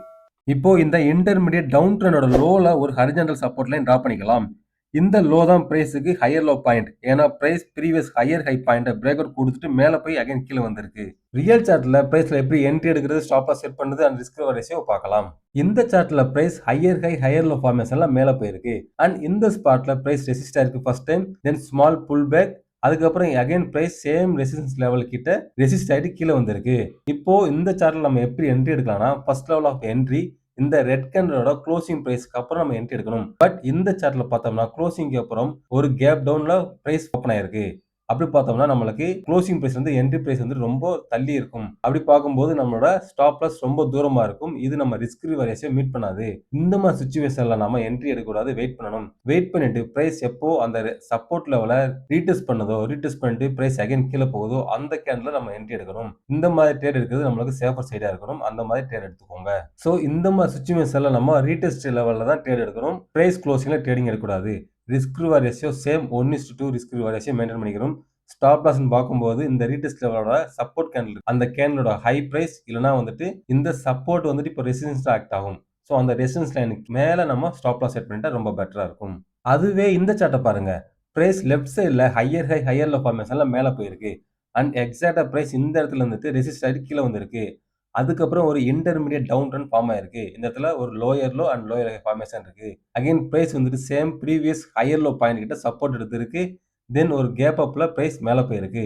இப்போ இந்த இன்டர்மீடியட் டவுன் ட்ரெண்டோட லோல ஒரு ஹரிஜான்டல் சப்போர்ட் லைன் டிரா பண்ணிக்கலாம். இந்த லோ தான் பிரைஸுக்கு ஹையர் லோ பாயிண்ட். ஏன்னா பிரைஸ் ப்ரீவியஸ் ஹையர் ஹை பாயிண்ட்டை பிரேக் அவுட் கொடுத்துட்டு மேலே போய் அகைன் கீழே வந்திருக்கு. ரியல் சார்ட்ல பிரைஸ்ல எப்படி என்ட்ரி எடுக்கிறது, ஸ்டாப் லாஸ் செட் பண்ணுறது அண்ட் ரிஸ்க் ரேஷியோ பார்க்கலாம். இந்த சார்ட்ல price higher high higher low ஃபார்மேஷன்ல மேலே போயிருக்கு. அண்ட் இந்த ஸ்பாட்ல பிரைஸ் ரெசிஸ்ட் ஆயிருக்கு first time, then small pull back, அதுக்கப்புறம் again price same resistance level கிட்ட ரெசிஸ்ட் ஆயிட்டு கீழே வந்திருக்கு. இப்போ இந்த சார்ட்ல நம்ம எப்படி என்ட்ரி எடுக்கலாம்னா ஃபர்ஸ்ட் லெவல் ஆஃப் என்ட்ரி இந்த ரெட் கேண்டலோட க்ளோசிங் பிரைஸ்க்கு அப்புறம் நம்ம என்ட்ரி எடுக்கணும். பட் இந்த சார்ட்ல பார்த்தோம்னா க்ளோசிங்க்கு அப்புறம் ஒரு கேப் டவுன்ல பிரைஸ் ஓப்பன் ஆயிருக்கு. அப்படி பார்த்தோம்னா நம்மளுக்கு க்ளோசிங் பிரைஸ் வந்து என்ட்ரி பிரைஸ் வந்து ரொம்ப தள்ளி இருக்கும். அப்படி பார்க்கும்போது நம்மளோட ஸ்டாப் லாஸ் ரொம்ப தூரமா இருக்கும். இது நம்ம ரிஸ்க் ரேஷியோ மீட் பண்ணாது. இந்த மாதிரி சிச்சுவேஷன்ல நம்ம என்ட்ரி எடுக்கக்கூடாது, வெயிட் பண்ணணும். வெயிட் பண்ணிட்டு பிரைஸ் எப்போ அந்த சப்போர்ட் லெவலை ரீடெஸ்ட் பண்ணிட்டு பிரைஸ் அகைன் கீழே போகுதோ அந்த கேண்டில் நம்ம என்ட்ரி எடுக்கணும். இந்த மாதிரி ட்ரேட் எடுக்கிறது நம்மளுக்கு சேஃபர் சைடா இருக்கணும். அந்த மாதிரி ட்ரேட் எடுத்துக்கோங்க. ஸோ இந்த மாதிரி சிச்சுவேஷன்ல நம்ம ரீடெஸ்ட் லெவலில் தான் ட்ரேட் எடுக்கணும். பிரைஸ் க்ளோசிங்ல ட்ரேடிங் எடுக்கக்கூடாது. Risk reward ratio same 1:2 risk reward ratio maintain பண்ணிக்கணும். ஸ்டாப் லாஸ் பார்க்கும்போது இந்த ரீடெஸ்ட் லெவலோட சப்போர்ட் கேண்டில், அந்த கேண்டிலோட ஹை பிரைஸ் இல்லைனா வந்துட்டு இந்த சப்போர்ட் வந்துட்டு இப்போ ரெசிஸ்டன்ஸ் ஆக்ட் ஆகும். ஸோ அந்த ரெசிஸ்டன்ஸ் லைனுக்கு மேலே நம்ம ஸ்டாப் லாஸ் செட் பண்ணிட்டா ரொம்ப பெட்டரா இருக்கும். அதுவே இந்த சார்ட்டை பாருங்க. பிரைஸ் லெஃப்ட் சைடில் ஹையர் ஹை ஹையர் லோ ஃபார்மேஷன்ல மேலே போயிருக்கு. அண்ட் எக்ஸாக்டா பிரைஸ் இந்த இடத்துல இருந்துட்டு ரெசிஸ்ட் ஆகிட்டு கீழே வந்திருக்கு. அதுக்கப்புறம் ஒரு இன்டர்மீடியட் டவுன் ட்ரெண்ட் ஃபார்ம் ஆயிருக்கு. இந்த இடத்துல ஒரு lower low and lower high formation இருக்கு. அகைன் பிரைஸ் வந்துட்டு same previous higher low point கிட்ட சப்போர்ட் எடுத்திருக்கு. தென் ஒரு கேப் அப்ல பிரைஸ் மேலே போயிருக்கு.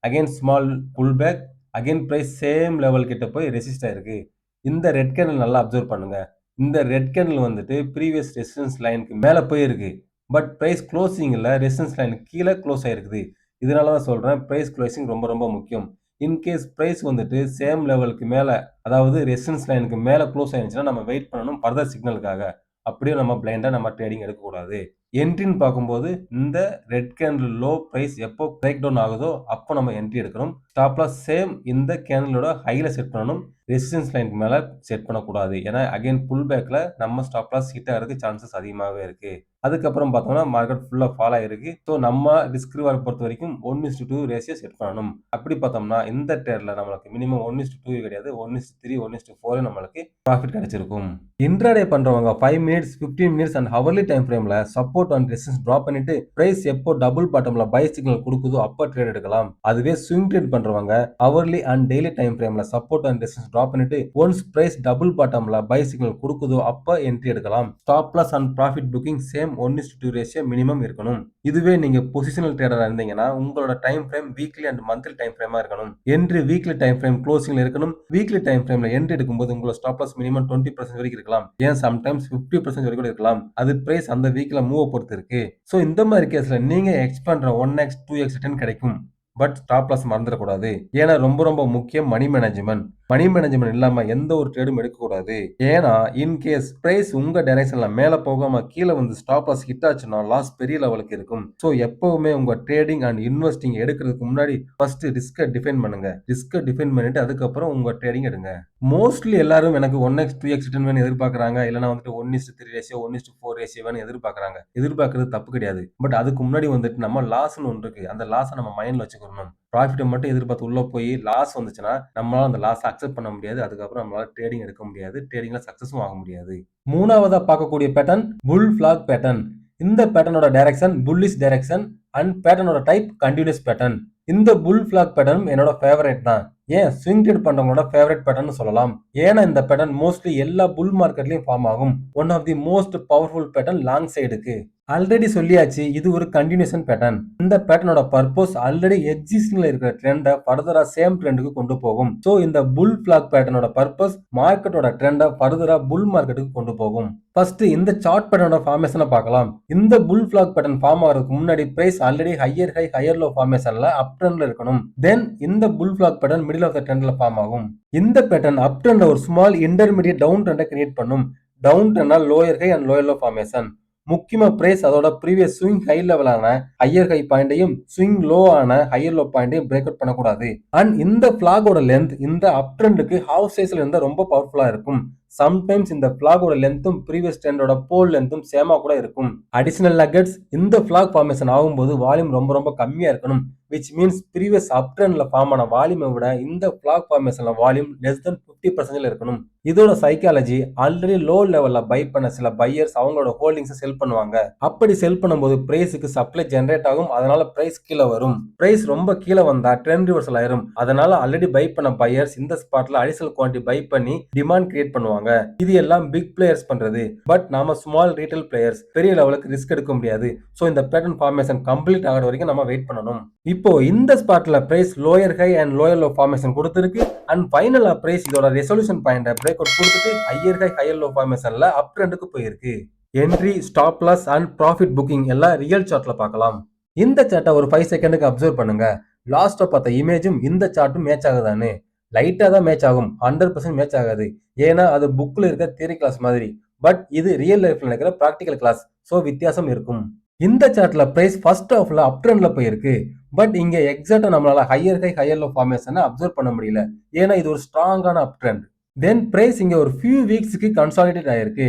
Again small pull back, again price same level கிட்ட போய் ரெசிஸ்ட் ஆயிருக்கு. இந்த ரெட் கேண்டில் நல்லா அப்சர்வ் பண்ணுங்க. இந்த ரெட் கேண்டில் வந்துட்டு ப்ரீவியஸ் ரெசிஸ்டன்ஸ் லைனுக்கு மேலே போயிருக்கு. பட் பிரைஸ் க்ளோசிங்ல ரெசிஸ்டன்ஸ் லைனுக்கு கீழே க்ளோஸ் ஆயிருக்குது. இதனால தான் சொல்றேன் பிரைஸ் க்ளோசிங் ரொம்ப ரொம்ப முக்கியம். இன்கேஸ் பிரைஸ் வந்துட்டு சேம் லெவலுக்கு மேலே, அதாவது ரெசிஸ்டன்ஸ் லைனுக்கு மேலே க்ளோஸ் ஆயிருந்துச்சுன்னா நம்ம வெயிட் பண்ணணும் ஃபர்தர் சிக்னலுக்காக. அப்படியே நம்ம பிளைண்டா நம்ம ட்ரேடிங் எடுக்கக்கூடாது. என்ட்ரின்னு பார்க்கும்போது இந்த ரெட் கேண்டில் லோ பிரைஸ் எப்போ பிரேக் டவுன் ஆகுதோ அப்போ நம்ம என்ட்ரி எடுக்கணும். ஸ்டாப் லாஸ் சேம் இந்த கேண்டிலோட ஹைல செட் பண்ணணும். ரெசிஸ்டன்ஸ் லைனுக்கு மேல செட் பண்ணக்கூடாது. ஏன்னா அகைன் புல் பேக்ல நம்ம ஸ்டாப் லாஸ் ஹிட் ஆகிறதுக்கு சான்சஸ் அதிகமாகவே இருக்கு. அதுக்கப்புறம் பார்த்தோம்னா மார்க்கெட் ஃபுல்லா ஃபால் ஆயிருக்கு. ஸோ நம்ம ரிஸ்க் ரிவார்ட் பொறுத்த வரைக்கும் 1:2 ரேஷியோ செட் பண்ணணும். அப்படி பார்த்தோம்னா இந்த ட்ரேட்ல நம்மளுக்கு மினிமம் 1:2 கிடையாது, 1:3 1:4 நம்மளுக்கு ப்ராஃபிட் கிடைச்சிருக்கும். இன்ட்ராடே பண்றவங்க 5 minutes 15 minutes and hourly time ஃப்ரேம்ல சப்போர்ட் அண்ட் ரெசிஸ்டன்ஸ் டிராப் பண்ணிட்டு பிரைஸ் எப்போ டபுள் பாட்டம்ல பை சிக்னல் கொடுக்குதோ அப்ப ட்ரேட் எடுக்கலாம். அதுவே ஸ்விங் ட்ரேட் பண்றவங்க ஹவர்லி அண்ட் டெய்லி டைம் ஃப்ரேம்ல சப்போர்ட் அண்ட் ரெசிஸ்டன்ஸ் டிராப் பண்ணிட்டு ஒன்ஸ் பிரைஸ் டபுள் பாட்டம்ல பை சிக்னல் கொடுக்குதோ அப்ப என்ட்ரி எடுக்கலாம். Stop loss and profit booking same 1:2 ratio minimum இருக்கணும். இதுவே நீங்க பொசிஷனல் ட்ரேடரா இருந்தீங்கன்னா உங்களோட time frame weekly and monthly time ஃப்ரேமா இருக்கணும். என்ட்ரி வீக்லி டைம் ஃப்ரேம் க்ளோசிங்ல இருக்கணும். வீக்லி டைம் ஃப்ரேம்ல என்ட்ரி எடுக்கும்போது உங்களோட ஸ்டாப் லாஸ் மினிமம் 20% வரைக்கும் இருக்கலாம். ஏன் சம்டைம்ஸ் 50% வரைக்கும் இருக்கலாம். அது பிரைஸ் அந்த வீக்ல மூவ் பொறுத்து இருக்கு. சோ இந்த மாதிரி கேஸ்ல நீங்க எக்ஸ்பெக்ட் பண்ற 1x 2x ரிட்டர்ன் கிடைக்கும். பட் ஸ்டாப் லாஸ் மறந்துடக்கூடாது. ஏன்னா ரொம்ப ரொம்ப முக்கியம் மணி மேனேஜ்மெண்ட். மணி மேனேஜ்மெண்ட் இல்லாம எந்த ஒரு ட்ரேடும் எடுக்கக்கூடாது. ஏன்னா இன்கேஸ் பிரைஸ் உங்க டைரக்ஷன்ல மேல போகாம கீழே வந்து ஸ்டாப் லாஸ் ஹிட் ஆச்சுன்னா லாஸ் பெரிய லெவலுக்கு இருக்கும். ஸோ எப்பவுமே உங்க ட்ரேடிங் அண்ட் இன்வெஸ்டிங் எடுக்கிறதுக்கு முன்னாடி ஃபர்ஸ்ட் ரிஸ்கை டிஃபைன் பண்ணுங்க. ரிஸ்கை டிஃபைன் பண்ணிட்டு அதுக்கப்புறம் உங்க ட்ரேடிங் எடுங்க. மோஸ்ட்லி எல்லாரும் எனக்கு 1x 2x ரிட்டர்ன் வேணும் எதிர்பார்க்கறாங்க. இல்லைன்னா வந்துட்டு 1:3 ரேஷியோ 1:4 ரேஷியோ வேணும் எதிர்பார்க்கறாங்க. எதிர்பார்க்கறது தப்பு கிடையாது. பட் அதுக்கு முன்னாடி வந்துட்டு நம்ம லாஸ்ன்னு ஒன்று இருக்கு. அந்த லாஸை நம்ம மைண்ட்ல வச்சுக்கணும். ப்ராஃபிட்டை மட்டும் எதிர்பார்த்து உள்ள போய் லாஸ் வந்துச்சுன்னா நம்மளால அந்த லாஸை அக்செப்ட் பண்ண முடியாது. அதுக்கப்புறம் நம்மளால ட்ரேடிங் எடுக்க முடியாது. ட்ரேடிங்ல சக்சஸும் ஆக முடியாது. மூணாவதா பார்க்கக்கூடிய பேட்டர்ன் புல் ஃபிளாக் பேட்டர்ன். இந்த பேட்டர்னோட டைரக்ஷன் புல்லிஷ் டைரக்ஷன் அண்ட் பேட்டர்னோட டைப் கண்டினியூஸ் பேட்டர்ன். இந்த புல் ஃபிளாக் பேட்டர்ன் என்னோட ஃபேவரட் தான். ஏன் ஸ்விங் ட்ரேட் பண்றவங்களோட ஃபேவரட் பேட்டர்ன் சொல்லலாம். ஏன்னா இந்த பேட்டர்ன் மோஸ்ட்லி எல்லா புல் மார்க்கெட்லயும் ஃபார்ம் ஆகும். One of the most powerful pattern long சைடுக்கு. ஆல்ரெடி சொல்லியாச்சு இது ஒரு கண்டினியூஷன் பேட்டர்ன். இந்த பேட்டர்னோட பர்பஸ் ஆல்ரெடி எக்ஸிஸ்டிங்ல இருக்கிற ட்ரெண்டை ஃபர்தரா சேம் ட்ரெண்டுக்கு கொண்டு போகும். சோ இந்த புல் ஃபிளாக் பேட்டர்னோட பர்பஸ் மார்க்கெட்டோட ட்ரெண்டை ஃபர்தரா புல் மார்க்கெட்டுக்கு கொண்டு போகும். ஃபர்ஸ்ட் இந்த சார்ட் பேட்டர்னோட ஃபார்மேஷனை பார்க்கலாம். இந்த புல் ஃபிளாக் பேட்டர்ன் ஃபார்ம் ஆகிறதுக்கு முன்னாடி price already higher high higher low ஃபார்மேஷன்ல அப் ட்ரெண்ட்ல இருக்கணும். தென் இந்த bull flag pattern middle of the ட்ரெண்ட்ல ஃபார்ம் ஆகும். இந்த பேட்டர்ன் அப் ட்ரெண்ட்ல ஒரு ஸ்மால் இன்டர்மீடியட் டவுன் ட்ரெண்டை கிரியேட் பண்ணும். டவுன் ட்ரெண்ட்னா lower high and lower low formation. முக்கியமா பிரைஸ் அதோட ப்ரீவியஸ் ஸ்விங் ஹை லெவலான ஹையர் ஹை பாயிண்டையும் ஸ்விங் லோ ஆன ஹையர் லோ பாயிண்டையும் பிரேக் அவுட் பண்ணக்கூடாது. அண்ட் இந்த பிளாகோட லென்த் இந்த அப் ட்ரெண்டுக்கு ஹாஃப் சைஸ்ல இருந்தா ரொம்ப பவர்ஃபுல்லா இருக்கும். சம்டைம்ஸ் இந்த பிளாகோட லென்த்தும் ப்ரீவியஸ் ட்ரெண்டோட போல் லென்த்தும் சேமா கூட இருக்கும். அடிஷனல் நகெட்ஸ் இந்த பிளாக் ஃபார்மேஷன் ஆகும்போது வால்யூம் ரொம்ப ரொம்ப கம்மியா இருக்கணும். which means previous uptrendல ஃபார்ம் ஆன வால்யூமை விட இந்த பிளாக் ஃபார்மேஷன்ல வால்யூம் less than 50% இருக்கணும். இதோட சைக்காலஜி ஆல்ரெடி லோ லெவல்ல பை பண்ண சில பையர்ஸ் அவங்களோட ஹோல்டிங்ஸை செல் பண்ணுவாங்க. அப்படி செல் பண்ணும்போது பிரைஸுக்கு சப்ளை ஜெனரேட் ஆகும். அதனால பிரைஸ் கீழே வரும். பிரைஸ் ரொம்ப கீழே வந்தா ட்ரெண்ட் ரிவர்சல் ஆயிரும். அதனால ஆல்ரெடி பை பண்ண பையர்ஸ் இந்த ஸ்பாட்ல அடிஷனல் குவான்டிட்டி பை பண்ணி டிமாண்ட் கிரியேட் பண்ணுவாங்க. இது எல்லாம் பிக் பிளேயர்ஸ் பண்றது. பட் நாம ஸ்மால் ரீட்டைல் பிளேயர்ஸ் பெரிய லெவலுக்கு ரிஸ்க் எடுக்க முடியாது. சோ இந்த பேட்டர்ன் ஃபார்மேஷன் கம்ப்ளீட் ஆகிற வரைக்கும் நம்ம வெயிட் பண்ணணும். இப்போ இந்த ஸ்பாட்ல price lower high and lower low formation கொடுத்திருக்கு. அண்ட் ஃபைனலா பிரைஸ் இதோட ரெசல்யூஷன் பாயிண்ட பிரேக் அவுட் கொடுத்துட்டு ஹையர் ஹை ஹையர் லோ ஃபார்மேஷன்ல அப் ட்ரெண்டுக்கு போயிருக்கு. Entry stop loss and profit booking எல்லாம் ரியல் சார்ட்ல பார்க்கலாம். இந்த சார்ட்டை ஒரு 5 செகண்டுக்கு அப்சர்வ் பண்ணுங்க. லாஸ்டா பார்த்த இமேஜும் இந்த சார்ட்டும் மேட்ச் ஆகுதானு. லைட்டா தான் மேட்ச் ஆகும். 100% மேட்ச் ஆகாது. ஏன்னா அது புக்ல இருக்க தியரி கிளாஸ் மாதிரி. பட் இது ரியல் லைஃப்ல நடக்கிற பிராக்டிகல் கிளாஸ். சோ வித்தியாசம் இருக்கும். இந்த சார்ட்ல பிரைஸ் ஃபர்ஸ்ட் ஹாஃப்ல அப் ட்ரெண்ட்ல போயிருக்கு. பட் இங்க எக்ஸாக்டா நம்மளால ஹையர் ஹை ஹையர் லோ ஃபார்மேஷனை அப்சர்வ் பண்ண முடியல. ஏன்னா இது ஒரு ஸ்ட்ராங்கான அப் ட்ரெண்ட். தென் பிரைஸ் இங்க ஒரு ஃபியூ வீக்ஸ்க்கு கன்சாலிடேட் ஆயிருக்கு.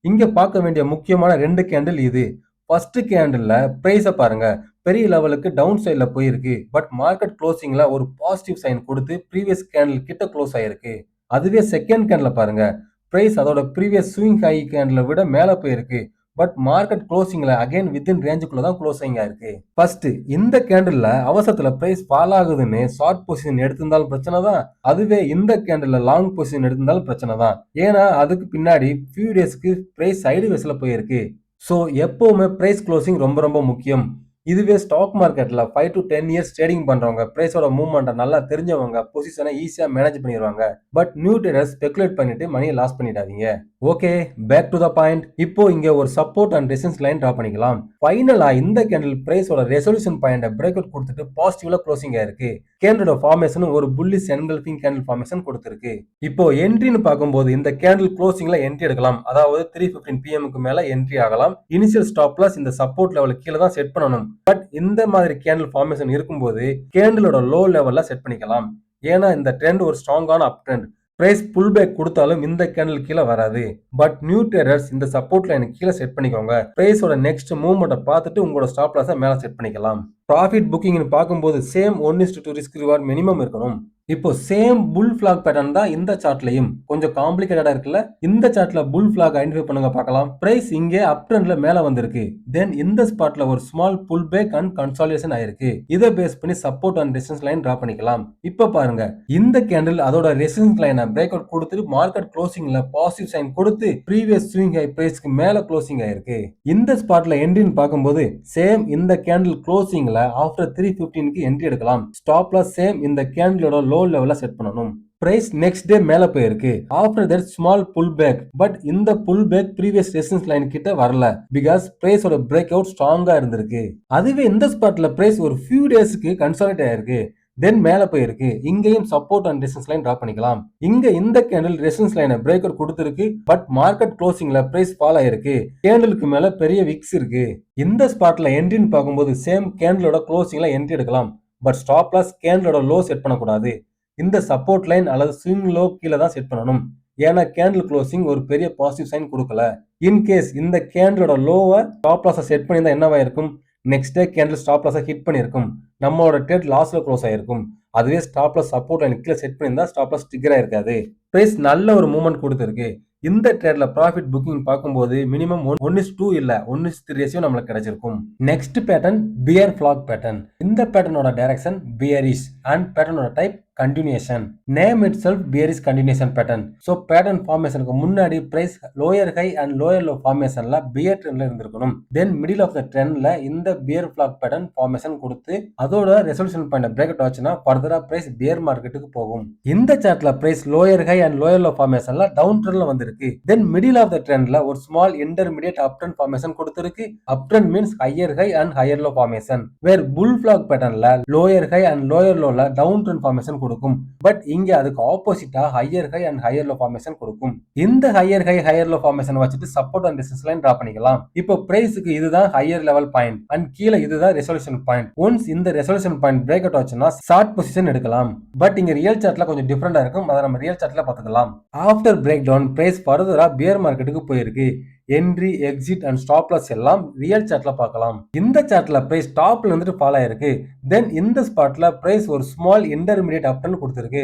இங்க பார்க்க வேண்டிய முக்கியமான 2 கேண்டில் இது. ஃபர்ஸ்ட் கேண்டில்ல பிரைஸை பாருங்க. பெரிய லெவலுக்கு டவுன் சைட்ல போயிருக்கு. பட் மார்க்கெட் க்ளோசிங்ல ஒரு பாசிட்டிவ் சைன் கொடுத்து ப்ரீவியஸ் கேண்டில் கிட்ட க்ளோஸ் ஆயிருக்கு. அதுவே செகண்ட் கேண்டில் பாருங்க. பிரைஸ் அதோட ப்ரீவியஸ் ஸ்விங் ஹை கேண்டில் விட மேல போயிருக்கு. பட் மார்க்கெட் க்ளோசிங்ல அகைன் வித்தின் ரேஞ்சுக்குள்ள தான் க்ளோசிங் ஆயிருக்கு. ஃபர்ஸ்ட் இந்த கேண்டில்ல அவசரத்துல பிரைஸ் ஃபால் ஆகுதுன்னு ஷார்ட் பொசிஷன் எடுத்திருந்தாலும் பிரச்சனை தான். அதுவே இந்த கேண்டில்ல லாங் பொசிஷன் எடுத்திருந்தாலும் பிரச்சனை தான். ஏன்னா அதுக்கு பின்னாடி ஃபியூ டேஸ்க்கு பிரைஸ் சைடு வேஸ்ல போயிருக்கு. ஸோ எப்பவுமே பிரைஸ் க்ளோசிங் ரொம்ப ரொம்ப முக்கியம். இதுவே ஸ்டாக் மார்க்கெட்ல 5 to 10 இயர்ஸ் ட்ரேடிங் பண்றவங்க பிரைஸோட மூவ்மெண்ட்டை நல்லா தெரிஞ்சவங்க பொசிஷனை ஈஸியா மேனேஜ் பண்ணிடுவாங்க. பட் நியூ ட்ரேடர்ஸ் ஸ்பெகுலேட் பண்ணிட்டு மணியை லாஸ் பண்ணிடாதீங்க. Okay, back to the point. இப்போ இங்க ஒரு support and resistance line draw பண்ணிக்கலாம். ஃபைனலா இந்த கேண்டில் பிரைஸோட ரெசல்யூஷன் பாயிண்ட பிரேக் அவுட் கொடுத்துட்டு பாசிட்டிவ்ல க்ளோசிங் ஆயிருக்கு. கேண்டிலோட ஃபார்மேஷன் ஒரு புல்லிஷ் என்கல்ஃபிங் கேண்டில் ஃபார்மேஷன் கொடுத்திருக்கு. இப்போ என்ட்ரின்னு பார்க்கும்போது இந்த கேண்டில் க்ளோசிங்ல என்ட்ரி எடுக்கலாம். அதாவது 3:15 PM மேல என்ட்ரி ஆகலாம். இனிஷியல் ஸ்டாப் லாஸ் இந்த சப்போர்ட் லெவலுக்கு கீழே தான் செட் பண்ணணும். பட் இந்த மாதிரி கேண்டில் ஃபார்மேஷன் இருக்கும்போது கேண்டிலோட லோ லெவல்ல செட் பண்ணிக்கலாம். ஏன்னா இந்த ட்ரெண்ட் ஒரு ஸ்ட்ராங்கான up trend. Price pull back கொடுத்தாலும் இந்த கேண்டில் கீழே வராது. பட் நியூ ட்ரேடர்ஸ் இந்த சப்போர்ட் லைன் கீழே செட் பண்ணிக்கோங்க. பிரைஸோட நெக்ஸ்ட் மூவ்மெண்ட்டை பார்த்துட்டு உங்களோட ஸ்டாப் லாஸை மேல செட் பண்ணிக்கலாம். ப்ராஃபிட் புக்கிங்னு பார்க்கும்போது சேம் 1:2 ரிஸ்க் ரிவார்ட் மினிமம் இருக்கணும். இப்போ சேம் புல் ஃபிளாக் பேட்டர்ன் தான் இந்த சார்ட்லயும். கொஞ்சம் காம்ப்ளிகேட்டடா இருக்குல்ல. இந்த சார்ட்ல புல் ஃபிளாக் ஐடென்டிஃபை பண்ணுங்க பார்க்கலாம். பிரைஸ் இங்கே அப் ட்ரெண்ட்ல மேல வந்திருக்கு. தென் இந்த ஸ்பாட்ல ஒரு small pull back and consolidation ஆயிருக்கு. இதை பேஸ் பண்ணி support and resistance line draw பண்ணிக்கலாம். இப்போ பாருங்க, இந்த கேண்டில் அதோட ரெசிஸ்டன்ஸ் லைனை பிரேக் அவுட் கொடுத்துட்டு மார்க்கெட் க்ளோசிங்ல பாசிட்டிவ் சைன் கொடுத்து ப்ரீவியஸ் ஸ்விங் ஹை பிரைஸ்க்கு மேல க்ளோசிங் ஆயிருக்கு. இந்த ஸ்பாட்ல என்ட்ரின்னு பார்க்கும்போது சேம் இந்த கேண்டில் க்ளோசிங்ல ஆஃப்டர் 3:15க்கு என்ட்ரி எடுக்கலாம். ஸ்டாப் லாஸ் சேம் இந்த கேண்டிலோட லோ லெவல்ல செட் பண்ணணும். பிரைஸ் நெக்ஸ்ட் டே மேல போயிருக்கு. After that small pull back. But இந்த pull back previous resistance line கிட்ட வரல. பிகாஸ் பிரைஸோட பிரேக் அவுட் ஸ்ட்ராங்கா இருந்திருக்கு. அதுவே இந்த ஸ்பாட்ல பிரைஸ் ஒரு ஃபியூ டேஸ்க்கு கன்சாலிடேட் ஆயிருக்கு. தென் மேல போயிருக்கு. இங்கேயும் support and resistance line draw பண்ணிக்கலாம். இங்க இந்த கேண்டில் ரெசிஸ்டன்ஸ் லைனை பிரேக் அவுட் கொடுத்திருக்கு. பட் மார்க்கெட் க்ளோசிங்ல பிரைஸ் ஃபால் ஆயிருக்கு. கேண்டிலுக்கு மேல பெரிய விக்ஸ் இருக்கு. இந்த ஸ்பாட்ல என்ட்ரின்னு பார்க்கும்போது சேம் கேண்டிலோட க்ளோசிங்ல என்ட்ரி எடுக்கலாம். பட் ஸ்டாப் லாஸ் கேண்டிலோட லோ செட் பண்ணக்கூடாது. இந்த சப்போர்ட் லைன் அல்லது ஸ்விங் லோ கீழே தான் செட் பண்ணணும். ஏன்னா கேண்டில் க்ளோசிங் ஒரு பெரிய பாசிட்டிவ் சைன் கொடுக்கல. இன்கேஸ் இந்த கேண்டிலோட லோவை ஸ்டாப் லாஸை செட் பண்ணியிருந்தா என்னவா இருக்கும்? நெக்ஸ்ட் டே கேண்டில் ஸ்டாப் லாஸை ஹிட் பண்ணியிருக்கும். நம்மளோட ட்ரேட் லாஸ்ல க்ளோஸ் ஆயிருக்கும். அதுவே ஸ்டாப் லாஸ் சப்போர்ட் லைன் கீழே செட் பண்ணியிருந்தா ஸ்டாப் லாஸ் ட்ரிகர் ஆயிருக்காது. பிரைஸ் நல்ல ஒரு மூவ்மெண்ட் கொடுத்திருக்கு. இந்த ட்ரேட்ல ப்ராஃபிட் புக்கிங் பார்க்கும்போது மினிமம் 1:2 இல்ல 1:3 ரேஷியோ நம்மளுக்கு கிடைச்சிருக்கும். Next pattern bear flag pattern. இந்த பேட்டர்னோட டைரக்ஷன் பியரிஷ் அண்ட் பேட்டர்னோட type continuation. Name itself bearish continuation pattern. So pattern ஃபார்மேஷனுக்கு முன்னாடி price lower high and lower low ஃபார்மேஷன்ல பியர் ட்ரெண்ட்ல இருந்திருக்கணும். தென் மிடில் ஆஃப் த ட்ரெண்ட்ல இந்த பியர் ஃபிளாக் பேட்டர்ன் ஃபார்மேஷன் கொடுத்து அதோட ரெசல்யூஷன் பாயிண்ட் பிரேக் அவுட் ஆச்சுன்னா ஃபர்தரா பிரைஸ் பியர் மார்க்கெட்டுக்கு போகும். இந்த சார்ட்ல price lower high and lower low ஃபார்மேஷன்ல டவுன் ட்ரெண்ட்ல வந்திருக்கு. தென் மிடில் ஆஃப் த ட்ரெண்ட்ல ஒரு small intermediate up trend formation கொடுத்திருக்கு. Up trend means higher high and higher low formation. Where bull flag பேட்டர்ன்ல லோயர் ஹை அண்ட் லோயர் லோல down trend formation கொடுக்கும். But இங்க அதுக்கு ஆப்போசிட்டா higher high and higher low formation கொடுக்கும். இந்த higher high higher low formation வச்சுட்டு support and resistance line draw பண்ணிக்கலாம். இப்போ பிரைஸ்க்கு இதுதான் ஹையர் லெவல் பாயிண்ட் அண்ட் கீழே இதுதான் ரெசல்யூஷன் பாயிண்ட். ஒன்ஸ் இந்த ரெசல்யூஷன் பாயிண்ட் பிரேக் அவுட் ஆச்சுன்னா ஷார்ட் பொசிஷன் எடுக்கலாம். பட் இங்க ரியல் சார்ட்ல கொஞ்சம் டிஃபரெண்டா இருக்கும். அதை நம்ம ரியல் சார்ட்ல பார்த்துக்கலாம். ஆஃப்டர் பிரேக் டவுன் பிரைஸ் ஃபர்தரா பியர் மார்க்கெட்டுக்கு போயிருக்கு. Entry exit and stop loss எல்லாம் ரியல் சார்ட்ல பார்க்கலாம். இந்த சார்ட்ல பிரைஸ் டாப்ல இருந்துட்டு ஃபால் ஆயிருக்கு. தென் இந்த ஸ்பாட்ல பிரைஸ் ஒரு ஸ்மால் இன்டர்மீடியட் அப் ட்ரெண்ட் கொடுத்திருக்கு.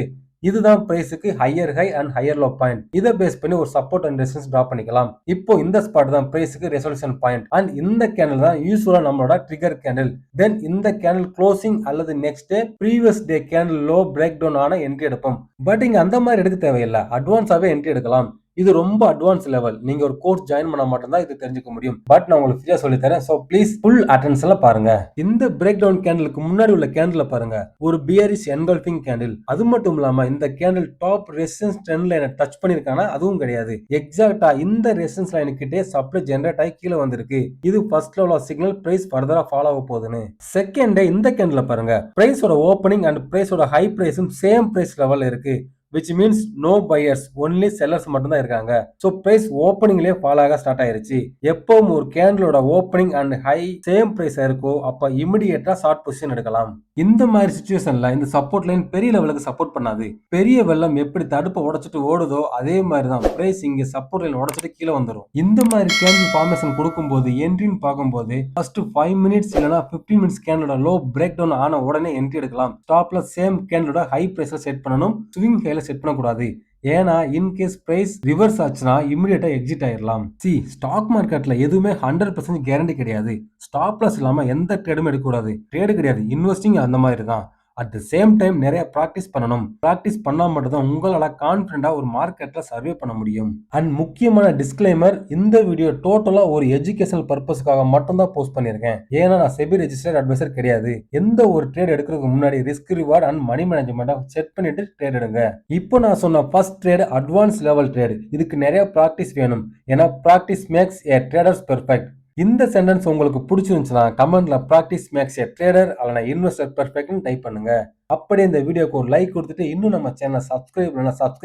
இதுதான் பிரைஸுக்கு higher high and higher low point. இதை பேஸ் பண்ணி ஒரு சப்போர்ட் அண்ட் ரெசிஸ்டன்ஸ் டிரா பண்ணிக்கலாம். இப்போ இந்த ஸ்பாட் தான் பிரைஸுக்கு ரெசல்யூஷன் பாயிண்ட் அண்ட் இந்த கேண்டில் தான் யூசுவலா நம்மளோட ட்ரிகர் கேண்டில். தென் இந்த கேண்டில் க்ளோசிங் அல்லது next day previous day candle low break down ஆன என்ட்ரி எடுப்போம். பட் இங்க அந்த மாதிரி எடுக்க தேவையில்லை. அட்வான்ஸாவே என்ட்ரி எடுக்கலாம். இது ரொம்ப அட்வான்ஸ் லெவல். நீங்க ஒரு கோர்ஸ் ஜாயின் பண்ண மட்டும்தான் இது தெரிஞ்சுக்க முடியும். பட் நான் உங்களுக்கு ஃப்ரீயா சொல்லி தரேன். சோ ப்ளீஸ் ஃபுல் அட்டென்ஷன்ல பாருங்க. இந்த பிரேக் டவுன் கேண்டிலுக்கு முன்னாடி உள்ள கேண்டில பாருங்க. ஒரு பியரிஷ் என்கல்ஃபிங் கேண்டில். அது மட்டும் இல்லாம இந்த கேண்டில் டாப் ரெசிஸ்டன்ஸ் ட்ரெண்ட் லைனை டச் பண்ணிருக்கானா? அதுவும் கிடையாது. எக்ஸாக்ட்டா இந்த ரெசிஸ்டன்ஸ் லைன் கிட்டே சப்ளை ஜெனரேட் ஆகி கீழே வந்திருக்கு. இது ஃபர்ஸ்ட் லெவல் சிக்னல் பிரைஸ் ஃபர்தரா ஃபாலோ ஆக போகுதுன்னு. செகண்ட் டே இந்த கேண்டில பாருங்க. பிரைஸோட ஓப்பனிங் அண்ட் பிரைஸோட ஹை பிரைஸும் சேம் பிரைஸ் லெவல்ல இருக்கு. which means no buyers, only sellers மட்டும் தான் இருக்காங்க. சோ பிரைஸ் ஓப்பனிங்லயே ஃபால் ஆக ஸ்டார்ட் ஆயிருச்சு. எப்பவும் ஒரு கேண்டிலோட opening and high same price இருக்கோ அப்ப இமிடியேட்டா ஷார்ட் பொசிஷன் எடுக்கலாம். இந்த மாதிரி சிச்சுவேஷன்ல இந்த சப்போர்ட் லைன் பெரிய லெவலுக்கு சப்போர்ட் பண்ணாது. பெரிய வெள்ளம் எப்படி தடுப்பை உடைச்சிட்டு ஓடுதோ அதே மாதிரி தான் பிரைஸ் இங்க சப்போர்ட் லைன் உடைச்சிட்டு கீழே வந்துடும். இந்த மாதிரி கேண்டில் ஃபார்மேஷன் கொடுக்கும்போது என்ட்ரின்னு பார்க்கும்போது ஃபர்ஸ்ட் 5 மினிட்ஸ் இல்லனா 15 மினிட்ஸ் கேண்டிலோட லோ பிரேக் டவுன் ஆன உடனே என்ட்ரி எடுக்கலாம். ஸ்டாப்ல சேம் கேண்டிலோட ஹை பிரைஸ்ல செட் பண்ணணும். ஸ்விங் ஹைல செட் பண்ணக்கூடாது. ஏன்னா இன்கேஸ் பிரைஸ் ரிவர்ஸ் ஆச்சுன்னா இமிடியேட்டா எக்ஸிட் ஆயிடலாம். ஸ்டாக் மார்க்கெட்ல எதுவுமே 100% கேரண்டி கிடையாது. ஸ்டாப் லாஸ் இல்லாம எந்த ட்ரேடும் எடுக்கக்கூடாது. ட்ரேடு கிடையாது, இன்வெஸ்டிங் அந்த மாதிரி தான். அட் த சேம் டைம் நிறைய பிராக்டிஸ் பண்ணணும். பிராக்டிஸ் பண்ணா மட்டும் தான் உங்களால கான்ஃபிடண்டா ஒரு மார்க்கெட்ல சர்வே பண்ண முடியும். அண்ட் முக்கியமான டிஸ்க்ளைமர், இந்த வீடியோ டோட்டலா ஒரு எஜுகேஷனல் பர்பஸ்க்காக மட்டும் தான் போஸ்ட் பண்ணிருக்கேன். ஏன்னா நான் செபி ரெஜிஸ்டர்ட் அட்வைசர் கிடையாது. எந்த ஒரு ட்ரேட் எடுக்கிறதுக்கு முன்னாடி ரிஸ்க் ரிவார்ட் அண்ட் மணி மேனேஜ்மெண்ட்டை செட் பண்ணிட்டு ட்ரேட் எடுங்க. இப்போ நான் சொன்ன first trade advance level trade. இதுக்கு நிறைய பிராக்டிஸ் வேணும். ஏன்னா practice makes a traders perfect. இந்த சென்டென்ஸ் உங்களுக்கு பிடிச்சிருந்துச்சுன்னா கமெண்ட்ல பிராக்டிஸ் மேக்ஸ் ஏ ட்ரேடர் அல்லனா இன்வெஸ்டர் பெர்ஃபெக்ட்னு டைப் பண்ணுங்க. அப்படியே இந்த வீடியோக்கு ஒரு லைக் கொடுத்துட்டு இன்னும் நம்ம சேனலை சப்ஸ்கிரைப்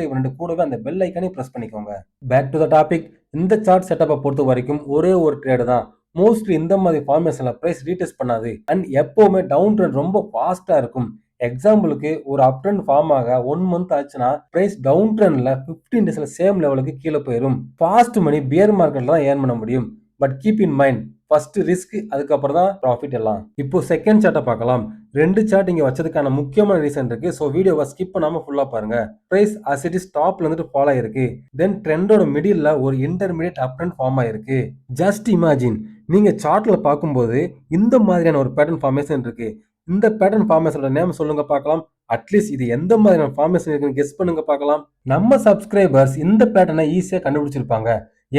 பண்ணிட்டு கூடவே அந்த பெல் ஐக்கானையும் பிரஸ் பண்ணிக்கோங்க. Back to the topic. இந்த சார்ட் செட்டப்பை பொறுத்த வரைக்கும் ஒரே ஒரு ட்ரேடு தான். மோஸ்ட்லி இந்த மாதிரி ஃபார்மேஷன்ல பிரைஸ் ரீடெஸ்ட் பண்ணாது அண்ட் எப்பவுமே டவுன் ட்ரெண்ட் ரொம்ப ஃபாஸ்டா இருக்கும். எக்ஸாம்பிளுக்கு ஒரு அப் ட்ரெண்ட் ஃபார்ம் ஆக 1 மந்த் ஆச்சுன்னா பிரைஸ் டவுன் ட்ரெண்ட்ல 15 டேஸ்ல சேம் லெவலுக்கு கீழே போயிடும். ஃபாஸ்ட் மணி பியர் மார்க்கெட்ல தான் ஏர்ன் பண்ண முடியும். But keep in mind, first risk, அதுக்கப்புறம் தான் ப்ராஃபிட் எல்லாம். இப்போ செகண்ட் சார்ட்டை பார்க்கலாம். 2 சார்ட் இங்க வச்சதுக்கான முக்கியமான ரீசன் இருக்கு. ஸோ வீடியோவை ஸ்கிப் பண்ணாம ஃபுல்லா பாருங்க. பிரைஸ் அஸ் இட் இஸ் டாப்ல இருந்துட்டு ஃபால் ஆயிருக்கு. தென் ட்ரெண்டோட மிடில்ல ஒரு இன்டர்மீடியட் அப் ட்ரெண்ட் ஃபார்ம் ஆயிருக்கு. ஜஸ்ட் இமேஜின், நீங்க சார்ட்ல பார்க்கும்போது இந்த மாதிரியான ஒரு பேட்டர்ன் ஃபார்மேஷன் இருக்கு. இந்த பேட்டர்ன் ஃபார்மேஷனோட நேம் சொல்லுங்க பார்க்கலாம். அட்லீஸ்ட் இது எந்த மாதிரியான ஃபார்மேஷன் இருக்குன்னு கெஸ் பண்ணுங்க பார்க்கலாம். நம்ம சப்ஸ்கிரைபர்ஸ் இந்த பேட்டர்னை ஈஸியா கண்டுபிடிச்சிருப்பாங்க.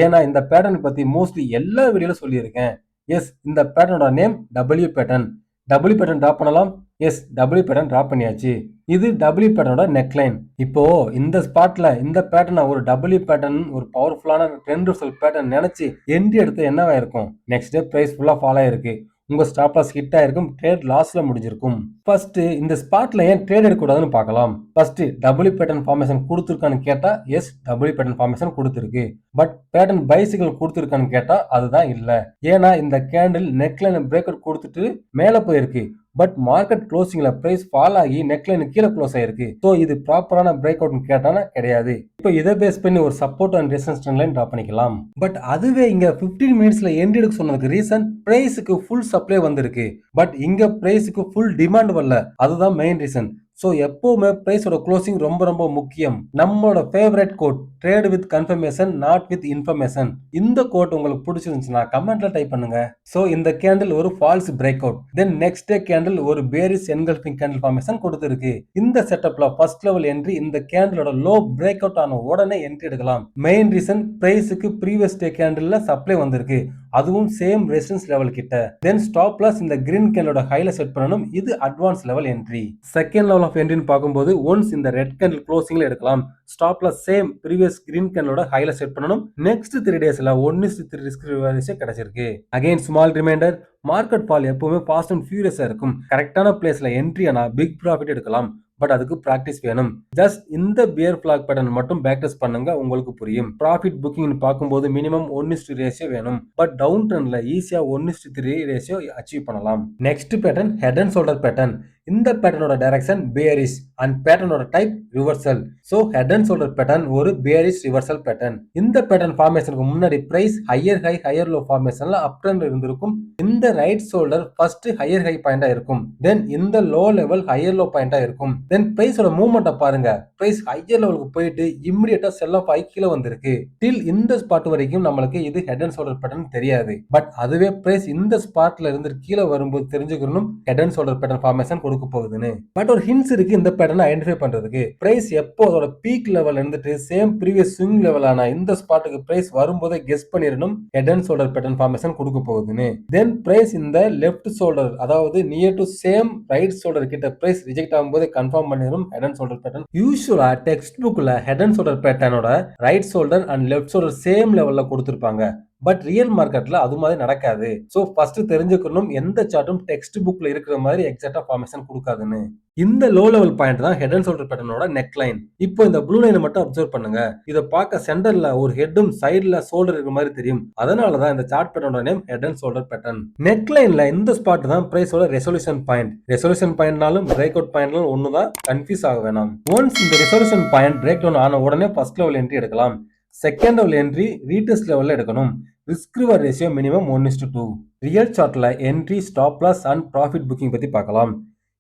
ஏன்னா இந்த பேட்டர்ன் பத்தி மோஸ்ட்லி எல்லா வீடியோல சொல்லியிருக்கேன். எஸ், இந்த பேட்டர்னோட name W pattern. W pattern draw பண்ணலாம். எஸ், W பேட்டர்ன் டிரா பண்ணியாச்சு. இது W பேட்டர்னோட நெக்லைன். இப்போ இந்த ஸ்பாட்ல இந்த பேட்டர்னை ஒரு W பேட்டர்ன், ஒரு பவர்ஃபுல்லான ட்ரெண்ட் ரிசல்ட் பேட்டர்ன் நினைச்சு என்ட்ரி எடுத்து என்னவா இருக்கும்? நெக்ஸ்ட் டே பிரைஸ் ஃபுல்லா ஃபால் ஆயிருக்கு. உங்க ஸ்டாப் லாஸ் ஹிட் ஆயிருக்கும், ட்ரேட் லாஸ்ல முடிஞ்சிருக்கும். ஃபர்ஸ்ட் இந்த ஸ்பாட்ல ஏன் ட்ரேட் எடுக்கக்கூடாதுன்னு பார்க்கலாம். ஃபர்ஸ்ட் டபுள் பேட்டர்ன் ஃபார்மேஷன் கொடுத்துருக்கான்னு கேட்டா எஸ், டபுள் பேட்டர்ன் ஃபார்மேஷன் கொடுத்துருக்கு. பட் பேட்டர்ன் பை சிக்னல் கொடுத்துருக்கான்னு கேட்டா அதுதான் இல்ல. ஏன்னா இந்த கேண்டில் நெக்லைன் பிரேக் அவுட் கொடுத்துட்டு மேல போயிருக்கு. பட் மார்க்கெட் க்ளோசிங்ல பிரைஸ் ஃபால் ஆகி நெக்லைன் கீழே க்ளோஸ் ஆயிருக்கு. சோ இது ப்ராப்பரான பிரேக் அவுட் கேட்டானா கிடையாது. இப்போ இதை பேஸ் பண்ணி ஒரு support and resistance trend line draw பண்ணிக்கலாம். பட் அதுவே இங்க 15 மினிட்ஸ்ல எண்ட் எடுக்க சொன்னதுக்கு ரீசன் பிரைஸுக்கு ஃபுல் சப்ளை வந்திருக்கு. பட் இங்க பிரைஸுக்கு ஃபுல் டிமாண்ட் வரல. அதுதான் மெயின் ரீசன். சோ எப்பவுமே பிரைஸோட க்ளோசிங் ரொம்ப ரொம்ப முக்கியம். நம்மளோட favourite code, trade with confirmation not with information. இந்த கோட் உங்களுக்கு பிடிச்சிருந்துச்சுன்னா கமெண்ட்ல டைப் பண்ணுங்க. சோ இந்த கேண்டில் ஒரு ஃபால்ஸ் பிரேக் அவுட். தென் நெக்ஸ்ட் டே கேண்டில் ஒரு பேரிஷ் என்கல்ஃபிங் கேண்டில் ஃபார்மேஷன் கொடுத்திருக்கு. இந்த செட்டப்ல ஃபர்ஸ்ட் லெவல் என்ட்ரி இந்த கேண்டிலோட லோ பிரேக் அவுட் ஆன உடனே என்ட்ரி எடுக்கலாம். மெயின் ரீசன் பிரைஸுக்கு ப்ரீவியஸ் டே கேண்டில்ல சப்ளை வந்திருக்கு. அதுவும் சேம் ரெசிஸ்டன்ஸ் லெவல் கிட்ட. தென் ஸ்டாப் லாஸ் இந்த கிரீன் கேண்டலோட ஹைல செட் பண்ணனும். இது advance level entry. Second level of என்ட்ரின்னு பார்க்கும்போது ஒன்ஸ் இந்த ரெட் கேண்டில் க்ளோசிங்ல எடுக்கலாம். Stop loss same previous green கேண்டலோட ஹைல செட் பண்ணனும். நெக்ஸ்ட் 3 டேஸ்ல 1:3 ரிஸ்க் ரிவார்ட்ஸ் கிடைச்சிருக்கு. Again small reminder, market fall எப்பவுமே ஃபாஸ்ட் அண்ட் ஃபியூரியஸா இருக்கும். கரெக்டான பிளேஸ்ல என்ட்ரி ஆனா பிக் ப்ராஃபிட் எடுக்கலாம். பட் அதுக்கு பிராக்டிஸ் வேணும். ஜஸ்ட் இந்த பியர் பிளாக் பேட்டர்ன் மட்டும் பேக் டெஸ்ட் பண்ணுங்க, உங்களுக்கு புரியும். ப்ராஃபிட் புக்கிங் பார்க்கும்போது மினிமம் 1:3 ரேஷியோ வேணும். பட் டவுன் ட்ரெண்ட்ல ஈஸியா 1:3 ரேஷியோ அச்சீவ் பண்ணலாம். Next pattern head and shoulder pattern. இந்த பேட்டர்னோட டைரக்ஷன் பேரிஷ் அண்ட் பேட்டர்னோட type reversal. So head and shoulder pattern ஒரு பேரிஷ் ரிவர்சல் பேட்டர்ன். இந்த பேட்டர்ன் ஃபார்மேஷனுக்கு முன்னாடி price higher high higher low ஃபார்மேஷன்ல அப் ட்ரெண்ட் இருந்திருக்கும். இந்த right shoulder first higher high பாயிண்டா இருக்கும். தென் இந்த லோ லெவல் ஹையர் லோ பாயிண்டா இருக்கும். தென் பிரைஸோட மூவ்மெண்ட்டை பாருங்க. பிரைஸ் ஹையர் லெவலுக்கு போயிட்டு இமிடியேட்டா செல் ஆஃப் ஆகி கீழே வந்திருக்கு. டில் இந்த ஸ்பாட் வரைக்கும் நம்மளுக்கு இது ஹெட் அண்ட் ஷோல்டர் பேட்டர்ன் தெரியாது. பட் அதுவே பிரைஸ் இந்த ஸ்பாட்ல இருந்து கீழே வரும்போது தெரிஞ்சுக்கணும் head and shoulder pattern formation கொடுக்க போகுதுன்னு. பட் ஒரு ஹிண்ட்ஸ் இருக்கு இந்த பேட்டர்னை ஐடென்டிஃபை பண்றதுக்கு. பிரைஸ் எப்போ அதோட பீக் லெவல் இருந்துட்டு சேம் ப்ரீவியஸ் ஸ்விங் லெவலான இந்த ஸ்பாட்டுக்கு பிரைஸ் வரும்போதே கெஸ் பண்ணிடணும் head and shoulder pattern formation கொடுக்க போகுதுன்னு. தென் பிரைஸ் இந்த லெஃப்ட் ஷோல்டர், அதாவது near to same right shoulder கிட்ட பிரைஸ் ரிஜெக்ட் ஆகும்போது கன்ஃபார்ம் பண்ணிரும் ஹெட் அண்ட் ஷோல்டர் பேட்டர்ன். யூசுவலா டெக்ஸ்ட் புக்ல ஹெட் அண்ட் ஷோல்டர் பேட்டர்னோட right shoulder and left shoulder same லெவல்ல கொடுத்திருப்பாங்க. பட் ரியல் மார்க்கெட்ல அது மாதிரி நடக்காது. சோ ஃபர்ஸ்ட் தெரிஞ்சுக்கணும் எந்த சார்ட்டும் டெக்ஸ்ட் புக்ல இருக்கிற மாதிரி எக்ஸாக்ட்டா ஃபார்மேஷன் கொடுக்காதுன்னு. இந்த லோ லெவல் பாயிண்ட் தான் ஹெட் அண்ட் ஷோல்டர் பேட்டர்னோட நெக் லைன். இப்போ இந்த ப்ளூ லைனை மட்டும் அப்சர்வ் பண்ணுங்க. இத பார்க்க சென்டர்ல ஒரு ஹெட்டும் சைடுல ஷோல்டர் இருக்கிற மாதிரி தெரியும். அதனால தான் இந்த சார்ட் பேட்டர்னோட name head and shoulder pattern. Neck லைன்ல இந்த ஸ்பாட் தான் பிரைஸோட ரெசல்யூஷன் பாயிண்ட். ரெசல்யூஷன் பாயிண்ட்னாலும் பிரேக் அவுட் பாயிண்ட்னாலும் ஒண்ணுதான், கன்ஃபியூஸ் ஆக வேணாம். ஒன்ஸ் இந்த ரெசல்யூஷன் பாயிண்ட் பிரேக் டவுன் ஆன உடனே ஃபர்ஸ்ட் லெவல் என்ட்ரி எடுக்கலாம். செகண்ட் லெவல் என்ட்ரி ரீடெஸ்ட் லெவல்ல எடுக்கணும். Risk reward ratio minimum 1:2. Real சார்ட்ல entry, stop loss and profit booking பத்தி பார்க்கலாம்.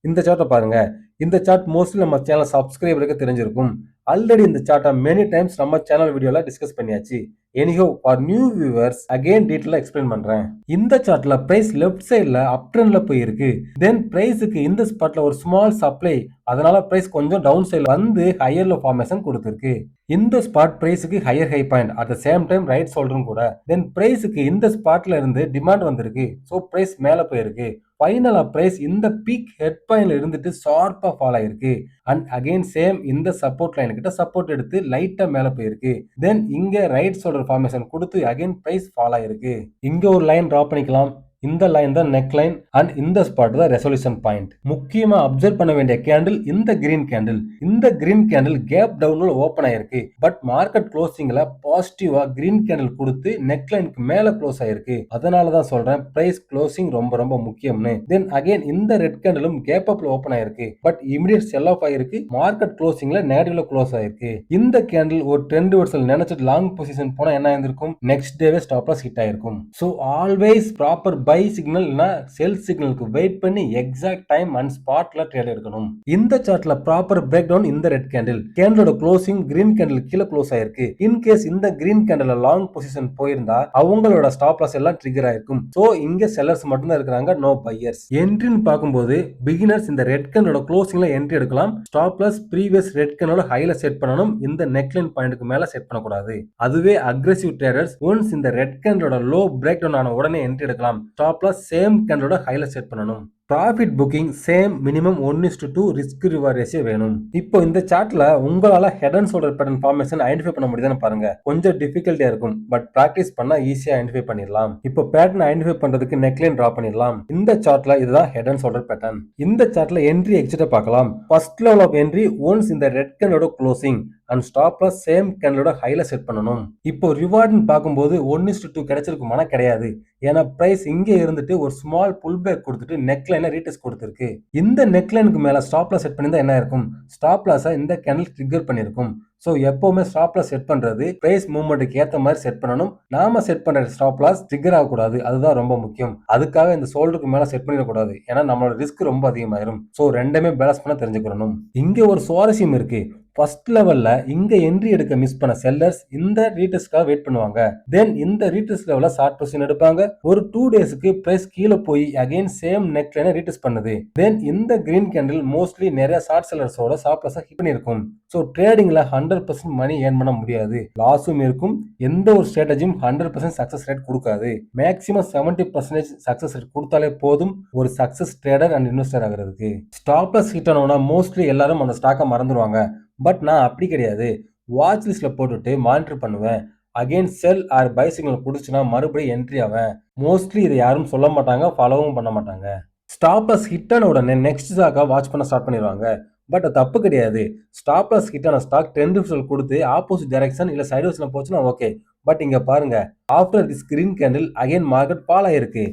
இந்த சார்ட்டை பாருங்க. இந்த சார்ட் மோஸ்ட்லி நம்ம சேனல் சப்ஸ்கிரைபருக்கு தெரிஞ்சிருக்கும். ஆல்ரெடி இந்த சார்ட்டை மெனி டைம்ஸ் நம்ம சேனல் வீடியோல டிஸ்கஸ் பண்ணியாச்சு. Anyhow for new viewers again டீடைலா எக்ஸ்பிளைன் பண்றேன். இந்த சார்ட்ல பிரைஸ் லெஃப்ட் சைடுல அப் ட்ரெண்ட்ல போயிருக்கு. தென் பிரைஸுக்கு இந்த ஸ்பாட்ல ஒரு ஸ்மால் சப்ளை, அதனால பிரைஸ் கொஞ்சம் டவுன் சைடுல வந்து ஹையர் லோ ஃபார்மேஷன் கொடுத்திருக்கு. இந்த ஸ்பாட் பிரைஸுக்கு higher high point, at the same time right ஷோல்டரும் கூட. தென் பிரைஸுக்கு இந்த ஸ்பாட்ல இருந்து டிமாண்ட் வந்திருக்கு. சோ பிரைஸ் மேல போயிருக்கு. ஃபைனலா பிரைஸ் இந்த பீக் ஹெட் பாயிண்ட்ல இருந்துட்டு ஷார்ப்பா ஃபால் ஆயிருக்கு. அண்ட் அகைன் சேம் இந்த சப்போர்ட் லைன் கிட்ட சப்போர்ட் எடுத்து லைட்டா மேல போயிருக்கு. தென் இங்க ரைட் ஷோல்டர் ஃபார்மேஷன் கொடுத்து அகைன் பிரைஸ் ஃபால் ஆயிருக்கு. இங்க ஒரு லைன் டிரா பண்ணிக்கலாம். இந்த லைன் தான் நெக் லைன் அண்ட் இந்த ஸ்பாட் தான் ரெசல்யூஷன் பாயிண்ட். முக்கியமா அப்சர்வ் பண்ண வேண்டிய கேண்டில் இந்த கிரீன் கேண்டில். இந்த கிரீன் கேண்டில் கேப் டவுன்ல ஓபன் ஆயிருக்கு. பட் மார்க்கெட் க்ளோசிங்ல பாசிட்டிவா கிரீன் கேண்டில் கொடுத்து நெக் லைனுக்கு மேல க்ளோஸ் ஆயிருக்கு. அதனால தான் சொல்றேன் பிரைஸ் க்ளோசிங் ரொம்ப ரொம்ப முக்கியம்னு. தென் அகைன் இந்த ரெட் கேண்டிலும் கேப் அப்ல ஓபன் ஆயிருக்கு. பட் இமிடியேட் செல் ஆஃப் ஆயிருக்கு. மார்க்கெட் க்ளோசிங்ல நெகட்டிவ்ல க்ளோஸ் ஆயிருக்கு. இந்த கேண்டில் ஒரு ட்ரெண்ட் ரிவர்சல் நினைச்சிட்டு லாங் பொசிஷன் போனா என்ன ஆயிருக்கும், நெக்ஸ்ட் டேவே ஸ்டாப் லாஸ் ஹிட் ஆயிருக்கும். So always proper buy signal இல்ல செல் சிக்னலுக்கு வெயிட் பண்ணி எக்ஸாக்ட் டைம் அண்ட் ஸ்பாட்ல ட்ரேட் எடுக்கணும். இந்த சார்ட்ல ப்ராப்பர் பிரேக் டவுன் இந்த ரெட் கேண்டில். கேண்டிலோட க்ளோசிங் கிரீன் கேண்டில் கீழே க்ளோஸ் ஆயிருக்கு. இன் கேஸ் இந்த கிரீன் கேண்டில் லாங் பொசிஷன் போயிருந்தா அவங்களோட ஸ்டாப் லாஸ் எல்லாம் ட்ரிகர் ஆயிருக்கும். சோ இங்க செல்லர்ஸ் மட்டும் தான் இருக்காங்க, நோ பையர்ஸ். என்ட்ரின்னு பார்க்கும்போது பிகினர்ஸ் இந்த ரெட் கேண்டலோட க்ளோசிங்ல என்ட்ரி எடுக்கலாம். ஸ்டாப் லாஸ் ப்ரீவியஸ் ரெட் கேண்டலோட ஹைல செட் பண்ணனும். இந்த நெக்லைன் பாயிண்ட்க்கு மேல செட் பண்ணக்கூடாது. அதுவே அக்ரெசிவ் ட்ரேடர்ஸ் ஒன்ஸ் இந்த ரெட் கேண்டலோட லோ பிரேக் டவுன் ஆன உடனே என்ட்ரி எடுக்கலாம். ஸ்டாப் லாஸ் சேம் கேண்டலோட ஹைல செட் பண்ணணும். Profit booking same minimum 1:2 risk reward ratio வேணும். இப்போ இந்த சார்ட்ல உங்களால head and shoulder pattern formation identify பண்ண முடியுதான்னு பாருங்க. கொஞ்சம் டிஃபிகல்ட்டியா இருக்கும், பட் பிராக்டிஸ் பண்ணா ஈஸியா ஐடென்டிஃபை பண்ணிடலாம். இப்போ பேட்டர்ன் ஐடென்டிஃபை பண்றதுக்கு நெக்லைன் டிரா பண்ணிடலாம். இந்த சார்ட்ல இதுதான் ஹெட் அண்ட் ஷோல்டர் பேட்டர்ன். இந்த சார்ட்ல என்ட்ரி எக்ஸிட்ட பார்க்கலாம். First level of entry once இந்த ரெட் கேண்டலோட closing and stop loss same கேண்டலோட ஹைல செட் பண்ணணும். இப்போ ரிவார்ட்னு பார்க்கும்போது 1:2 கிடைச்சிருக்குமானா கிடையாது. ஏன்னா பிரைஸ் இங்க இருந்துட்டு ஒரு ஸ்மால் புல் பேக் கொடுத்துட்டு நெக் லைனை ரீடெஸ்ட் கொடுத்திருக்கு. இந்த நெக் லைனுக்கு மேல ஸ்டாப் லாஸ் செட் பண்ணியிருந்தா என்ன இருக்கும்? ஸ்டாப் லாஸை இந்த கேண்டில் ட்ரிகர் பண்ணிருக்கும். சோ எப்பவுமே ஸ்டாப் லாஸ் செட் பண்றது பிரைஸ் மூவ்மெண்ட்டுக்கு ஏத்த மாதிரி செட் பண்ணணும். நாம செட் பண்ற ஸ்டாப் லாஸ் ட்ரிகர் ஆகக்கூடாது. அதுதான் ரொம்ப முக்கியம். அதுக்காக இந்த ஷோல்டருக்கு மேல செட் பண்ணிடக்கூடாது. ஏன்னா நம்மளோட ரிஸ்க் ரொம்ப அதிகமாயிரும். சோ ரெண்டுமே பேலன்ஸ் பண்ண தெரிஞ்சுக்கணும். இங்க ஒரு சுவாரஸ்யம் இருக்கு. ஃபர்ஸ்ட் லெவல்ல இங்க என்ட்ரி எடுக்க மிஸ் பண்ண செல்லர்ஸ் இந்த ரீடெஸ்ட்காக வெயிட் பண்ணுவாங்க. தென் இந்த ரீடெஸ்ட் லெவல்ல ஷார்ட் பொசிஷன் எடுப்பாங்க. ஒரு 2 டேஸ்க்கு பிரைஸ் கீழே போய் அகைன் சேம் நெக் லைனை ரீடெஸ்ட் பண்ணுது. தென் இந்த கிரீன் கேண்டில் மோஸ்ட்லி நிறைய ஷார்ட் செல்லர்ஸோட ஸ்டாப் லாஸை ஹிட் பண்ணிருக்கும். சோ ட்ரேடிங்ல 100% மணி ஏர்ன் பண்ண முடியாது. லாஸும் இருக்கும். எந்த ஒரு ஸ்ட்ராட்டஜியும் 100% சக்சஸ் ரேட் கொடுக்காது. மேக்ஸிமம் 70% சக்சஸ் ரேட் கொடுத்தாலே போதும் ஒரு சக்சஸ் ட்ரேடர் அண்ட் இன்வெஸ்டர் ஆகிறதுக்கு. ஸ்டாப் லாஸ் ஹிட் ஆனோம்னா மோஸ்ட்லி எல்லாரும் அந்த ஸ்டாக்கை மறந்துடுவாங்க. பட் நான் அப்படி கிடையாது. வாட்ச் லிஸ்ட்ல போட்டுட்டு மானிட்டர் பண்ணுவேன். Again sell R by signal கொடுத்துச்சுன்னா மறுபடியும் என்ட்ரி ஆவேன். மோஸ்ட்லி இதை யாரும் சொல்ல மாட்டாங்க, ஃபாலோவும் பண்ண மாட்டாங்க. ஸ்டாப் லாஸ் ஹிட் ஆன உடனே நெக்ஸ்ட் ஸ்டாக்கை வாட்ச் பண்ண ஸ்டார்ட் பண்ணிடுவாங்க. பட் அது தப்பு கிடையாது. ஸ்டாப் லாஸ் ஹிட் ஆன ஸ்டாக் 10 ரிசல்ட் கொடுத்து ஆப்போசிட் டைரக்ஷன் இல்ல சைட்வேஸ்ல போச்சுன்னா ஓகே. பட் இங்க பாருங்க, after this green candle again market fall ஆயிருக்கு.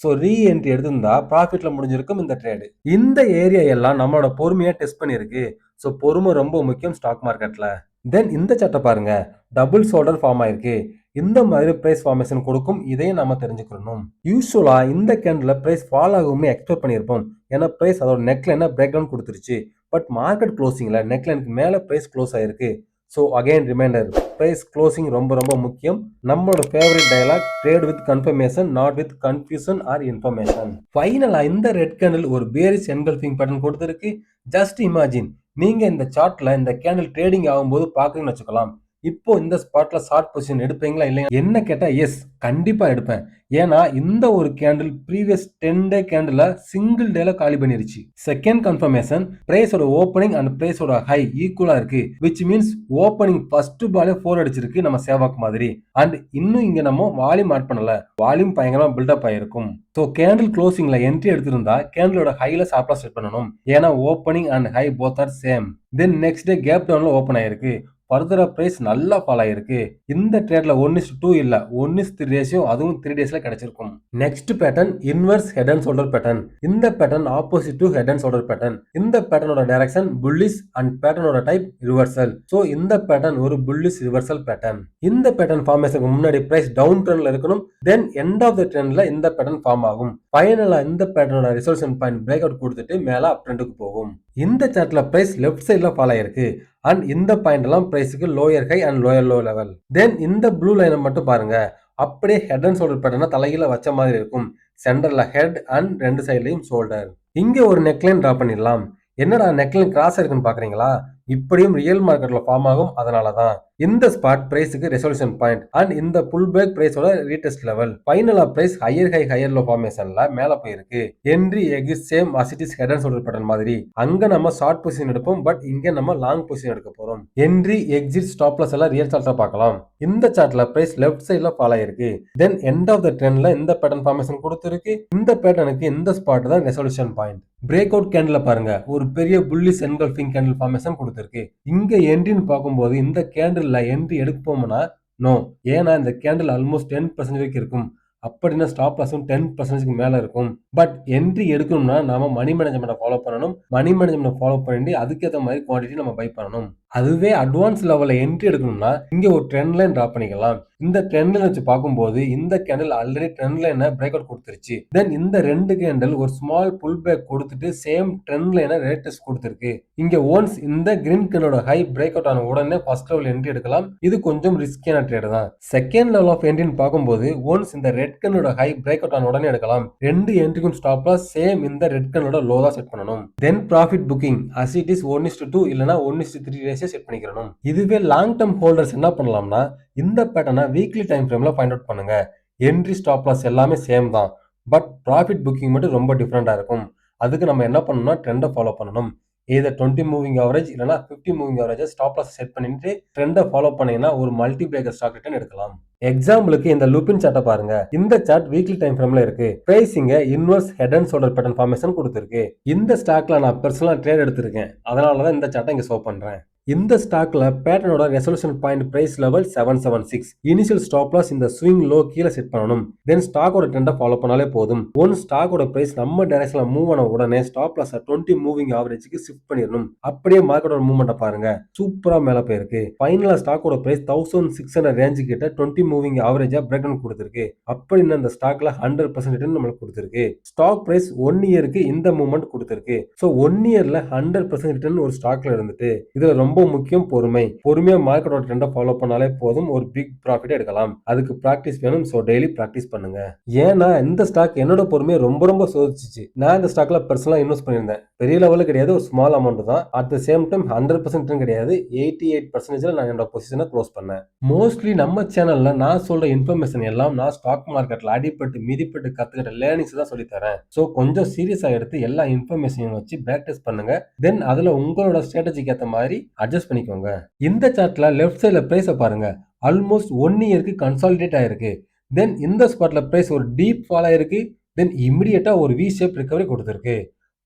ஸோ ரீ என்ட்ரி எடுத்திருந்தா ப்ராஃபிட்ல முடிஞ்சிருக்கும் இந்த ட்ரேடு. இந்த ஏரியா எல்லாம் நம்மளோட பொறுமையா டெஸ்ட் பண்ணிருக்கு. ஸோ பொறுமை ரொம்ப முக்கியம் ஸ்டாக் மார்க்கெட்ல. தென் இந்த சட்டை பாருங்க, டபுள் ஷோல்டர் ஃபார்ம் ஆயிருக்கு. இந்த மாதிரி பிரைஸ் ஃபார்மேஷன் கொடுக்கும். இதையும் நாம தெரிஞ்சுக்கணும். யூஸ்வலா இந்த கேண்டில் பிரைஸ் ஃபால் ஆகுமே எக்ஸ்பெக்ட் பண்ணியிருப்போம். ஏன்னா பிரைஸ் அதோட நெக் லைனை பிரேக் டவுன் கொடுத்துருச்சு. பட் மார்க்கெட் க்ளோசிங்ல நெக் லைனுக்கு மேல பிரைஸ் க்ளோஸ் ஆயிருக்கு. So again reminder, price closing ரொம்ப ரொம்ப முக்கியம். நம்மளோட favourite dialogue, trade with confirmation not with confusion or information. ஃபைனலா இந்த ரெட் கேண்டில் ஒரு பேரிஷ் என்கல்ஃபிங் பேட்டர்ன் கொடுத்திருக்கு. ஜஸ்ட் இமேஜின், நீங்க இந்த சார்ட்ல இந்த கேண்டில் ட்ரேடிங் ஆகும்போது பாக்குறீங்கன்னு வச்சுக்கலாம். இப்போ இந்த ஸ்பாட்ல ஷார்ட் பொசிஷன் எடுப்பீங்களா இல்லையா என்ன கேட்டா எஸ், கண்டிப்பா எடுப்பேன். ஏன்னா இந்த ஒரு candle previous 10 day candle single டேல காலி பண்ணிருச்சு. செகண்ட் கன்ஃபர்மேஷன், பிரைஸோட ஓப்பனிங் அண்ட் பிரைஸோட ஹை ஈக்குவலா இருக்கு. விச் மீன்ஸ் ஓப்பனிங் ஃபர்ஸ்ட் பாலே 4 அடிச்சிருக்கு நம்ம சேவாக் மாதிரி. அண்ட் இன்னும் இங்க நம்ம வால்யூம் ஆட் பண்ணல. வால்யூம் பயங்கரமா பில்டப் ஆயிருக்கும். ஸோ கேண்டில் க்ளோசிங்ல என்ட்ரி எடுத்திருந்தா கேண்டிலோட ஹைல ஸ்டாப் லாஸ் செட் பண்ணணும். ஏன்னா opening and high both are same. Then next day gap டவுன்ல ஓப்பன் ஆயிருக்கு. ஃபர்தரா பிரைஸ் நல்லா ஃபால் ஆயிருக்கு. இந்த ட்ரேட்ல 1:2 இல்ல 1:3 ரேஷியோ, அதுவும் 3 டேஸ்ல கிடைச்சிருக்கும். Next pattern inverse head and shoulder pattern. இந்த pattern opposite to head and shoulder pattern. இந்த பேட்டர்னோட டைரக்ஷன் புல்லிஷ் அண்ட் பேட்டர்னோட டைப் ரிவர்சல். சோ இந்த பேட்டர்ன் ஒரு புல்லிஷ் ரிவர்சல் பேட்டர்ன். இந்த பேட்டர்ன் ஃபார்மேஷனுக்கு முன்னாடி பிரைஸ் டவுன் ட்ரெண்ட்ல இருக்கணும். தென் எண்ட் ஆஃப் த ட்ரெண்ட்ல இந்த பேட்டர்ன் ஃபார்ம் ஆகும். ஃபைனலா இந்த பேட்டர்னோட ரிசல்யூஷன் பாயிண்ட் பிரேக் அவுட் கொடுத்துட்டு மேல அப் ட்ரெண்டுக்கு போகும். இந்த சார்ட்ல பிரைஸ் லெஃப்ட் சைடுல ஃபால் ஆயிருக்கு. அண்ட் இந்த பாயிண்ட் எல்லாம் பிரைஸுக்கு lower high and lower low level. Then இந்த ப்ளூ லைனை மட்டும் பாருங்க, அப்படியே ஹெட் அண்ட் ஷோல்டர் பேட்டர்னா தலைகீழ வச்ச மாதிரி இருக்கும். சென்டர்ல ஹெட் அண்ட் ரெண்டு சைட்லயும் ஷோல்டர். இங்க ஒரு நெக்லைன் டிரா பண்ணிடலாம். என்னடா நெக்லைன் கிராஸ் இருக்குன்னு பாக்குறீங்களா? இப்படியும் ரியல் மார்க்கெட்ல ஃபார்ம் ஆகும். அதனாலதான் இந்த ஸ்பாட் பிரைஸுக்கு ரெசல்யூஷன் பாயிண்ட் அண்ட் இந்த புல் பேக் பிரைஸோட ரீடெஸ்ட் லெவல். ஃபைனலா price higher high higher low ஃபார்மேஷன்ல மேல போயிருக்கு. Entry exit same as it is head and shoulder pattern மாதிரி. அங்க நம்ம ஷார்ட் பொசிஷன் எடுப்போம். பட் இங்க நம்ம லாங் பொசிஷன் எடுக்க போறோம். என்ட்ரி எக்ஸிட் ஸ்டாப் லாஸ் எல்லாம் ரியல் சார்ட்டா பார்க்கலாம். இந்த சார்ட்ல பிரைஸ் லெஃப்ட் சைடுல ஃபால் ஆயிருக்கு. தென் எண்ட் ஆஃப் த ட்ரெண்ட்ல இந்த பேட்டர்ன் ஃபார்மேஷன் கொடுத்திருக்கு. இந்த பேட்டர்னுக்கு இந்த ஸ்பாட் தான் resolution point. Break out candle பாருங்க, ஒரு பெரிய புல்லிஷ் என்கல்ஃபிங் கேண்டில் ஃபார்மேஷன் கொடுத்திருக்கு. இங்க என்ட்ரின்னு பார்க்கும்போது இந்த கேண்டில்ல என்ட்ரி எடுப்போம்னா நோ. ஏன்னா இந்த கேண்டில் ஆல்மோஸ்ட் 10% வரைக்கும் இருக்கும். அப்படின்னா ஸ்டாப் லாஸும் 10% மேல இருக்கும். பட் என்ட்ரி எடுக்கணும்னா நாம மணி மேனேஜ்மெண்ட்டை ஃபாலோ பண்ணணும். மணி மேனேஜ்மெண்ட் ஃபாலோ பண்ணி அதுக்கேற்ற மாதிரி குவான்டிட்டி நம்ம பை பண்ணணும். அதுவே அட்வான்ஸ் லெவல்ல என்ட்ரி எடுக்கணும்னா இங்க ஒரு ட்ரெண்ட் லைன் டிரா பண்ணிக்கலாம். இந்த ட்ரெண்ட் லைன் வச்சு பார்க்கும்போது இந்த கேண்டில் ஆல்ரெடி ட்ரெண்ட் லைனை பிரேக் அவுட் கொடுத்துருச்சு. தென் இந்த ரெண்டு கேண்டில் ஒரு ஸ்மால் புல் பேக் கொடுத்துட்டு சேம் ட்ரெண்ட் லைனை ரேட்டஸ் கொடுத்துருக்கு. இங்க ஒன்ஸ் இந்த கிரீன் கேண்டலோட ஹை பிரேக் அவுட் ஆன உடனே ஃபர்ஸ்ட் லெவல் என்ட்ரி எடுக்கலாம். இது கொஞ்சம் ரிஸ்கியான ட்ரேட் தான். செகண்ட் லெவல் ஆஃப் என்ட்ரின்னு பார்க்கும்போது ஒன்ஸ் இந்த ரெட் கேண்டலோட ஹை பிரேக் அவுட் ஆன உடனே எடுக்கலாம். ரெண்டு என்ட்ரிக்கும் ஸ்டாப் லாஸ் சேம் இந்த ரெட் கேண்டலோட லோ தான் செட் பண்ணணும். Then profit booking as it is 1:2 இல்லனா 1:3 ரேஷியோ செட் பண்ணிக்கணும். இதுவே லாங் டர்ம் ஹோல்டர்ஸ் என்ன பண்ணலாம்னா இந்த பேட்டர்னை வீக்லி டைம் ஃப்ரேம்ல ஃபைண்ட் அவுட் பண்ணுங்க. என்ட்ரி ஸ்டாப் லாஸ் எல்லாமே சேம் தான். பட் ப்ராஃபிட் புக்கிங் மட்டும் ரொம்ப டிஃபரெண்டா இருக்கும். அதுக்கு நம்ம என்ன பண்ணணும்னா ட்ரெண்டை ஃபாலோ பண்ணணும். either 20 மூவிங் ஆவரேஜ் இல்லனா 50 moving average stop loss set பண்ணிட்டு ட்ரெண்டை ஃபாலோ பண்ணீங்கன்னா ஒரு மல்டி பேக்கர் ஸ்டாக் ரிட்டர்ன் எடுக்கலாம். எக்ஸாம்பிளுக்கு இந்த லுபின் சார்ட்டை பாருங்க. இந்த சார்ட் வீக்லி டைம் ஃப்ரேம்ல இருக்கு. பிரைசிங்க inverse head and shoulder pattern formation கொடுத்திருக்கு. இந்த ஸ்டாக்ல நான் பர்சனலா ட்ரேட் எடுத்திருக்கேன். அதனால தான் இந்த சார்ட்டை இங்க ஷோ பண்றேன். இந்த ஸ்டாக்ல பேட்டர்னோட resolution point price level 776. Initial stop loss இந்த ஸ்விங் லோ கீழே செட் பண்ணணும். தென் ஸ்டாக்கோட ட்ரெண்டை ஃபாலோ பண்ணாலே போதும். ஒன் ஸ்டாக்கோட பிரைஸ் நம்ம டைரக்ஷன்ல மூவ் ஆன உடனே ஸ்டாப் லாஸ் 20 மூவிங் ஆவரேஜ்க்கு ஷிஃப்ட் பண்ணிடணும். அப்படியே மார்க்கெட்டோட மூவ்மெண்ட்டை பாருங்க. சூப்பரா மேல போயிருக்கு. ஃபைனலா ஸ்டாக்கோட பிரைஸ் 1600 ரேஞ்ச் கிட்ட 20 மூவிங் ஆவரேஜா பிரேக் டவுன் கொடுத்திருக்கு. அப்படின்னு அந்த ஸ்டாக்ல 100% ரிட்டர்ன் நம்மளுக்கு கொடுத்திருக்கு. ஸ்டாக் பிரைஸ் 1 இயருக்கு இந்த மூவ்மெண்ட் கொடுத்திருக்கு. சோ 1 இயர்ல 100% ரிட்டர்ன் ஒரு ஸ்டாக்ல இருந்துட்டு இதுல ரொம்ப முக்கியம் பொறுமையா மார்க்கெட்டோட ட்ரெண்டை ஃபாலோ பண்ணாலே போதும். ஒரு பிக் ப்ராஃபிட் எடுக்கலாம். அதுக்கு பிராக்டிஸ் வேணும். சோ டெய்லி பிராக்டிஸ் பண்ணுங்க. ஏன்னா இந்த ஸ்டாக் என்னோட பொறுமையை ரொம்ப சோதிச்சிச்சு. நான் இந்த ஸ்டாக்ல பர்சனலா இன்வெஸ்ட் பண்ணியிருந்தேன். பெரிய லெவல்ல கிடையாது, ஒரு ஸ்மால் அமௌண்ட் தான். அட் த சேம் டைம் 100% கிடையாது, 88% நான் என்னோட பொசிஷனை க்ளோஸ் பண்ணேன். மோஸ்ட்லி நம்ம சேனல்ல நான் சொல்ற இன்ஃபர்மேஷன் எல்லாம் நான் ஸ்டாக் மார்க்கெட்ல அடிப்பட்டு மிதிப்பட்டு கத்துக்கிட்ட லேர்னிங்ஸ் தான் சொல்லி தரேன். சோ கொஞ்சம் சீரியஸா எடுத்து எல்லா இன்ஃபர்மேஷனையும் வச்சு பேக் டெஸ்ட் பண்ணுங்க. தென் அதுல உங்களோட ஸ்ட்ராட்டஜிக்கு ஏற்ற மாதிரி அட்ஜஸ்ட் பண்ணிக்கோங்க. இந்த சார்ட்ல லெஃப்ட் சைடுல பிரைஸை பாருங்க. ஆல்மோஸ்ட் 1 இயருக்கு கன்சாலிடேட் ஆயிருக்கு. தென் இந்த ஸ்பாட்ல பிரைஸ் ஒரு டீப் ஃபால் ஆயிருக்கு. தென் இமிடியேட்டா ஒரு வி ஷேப் ரிகவரி கொடுத்திருக்கு.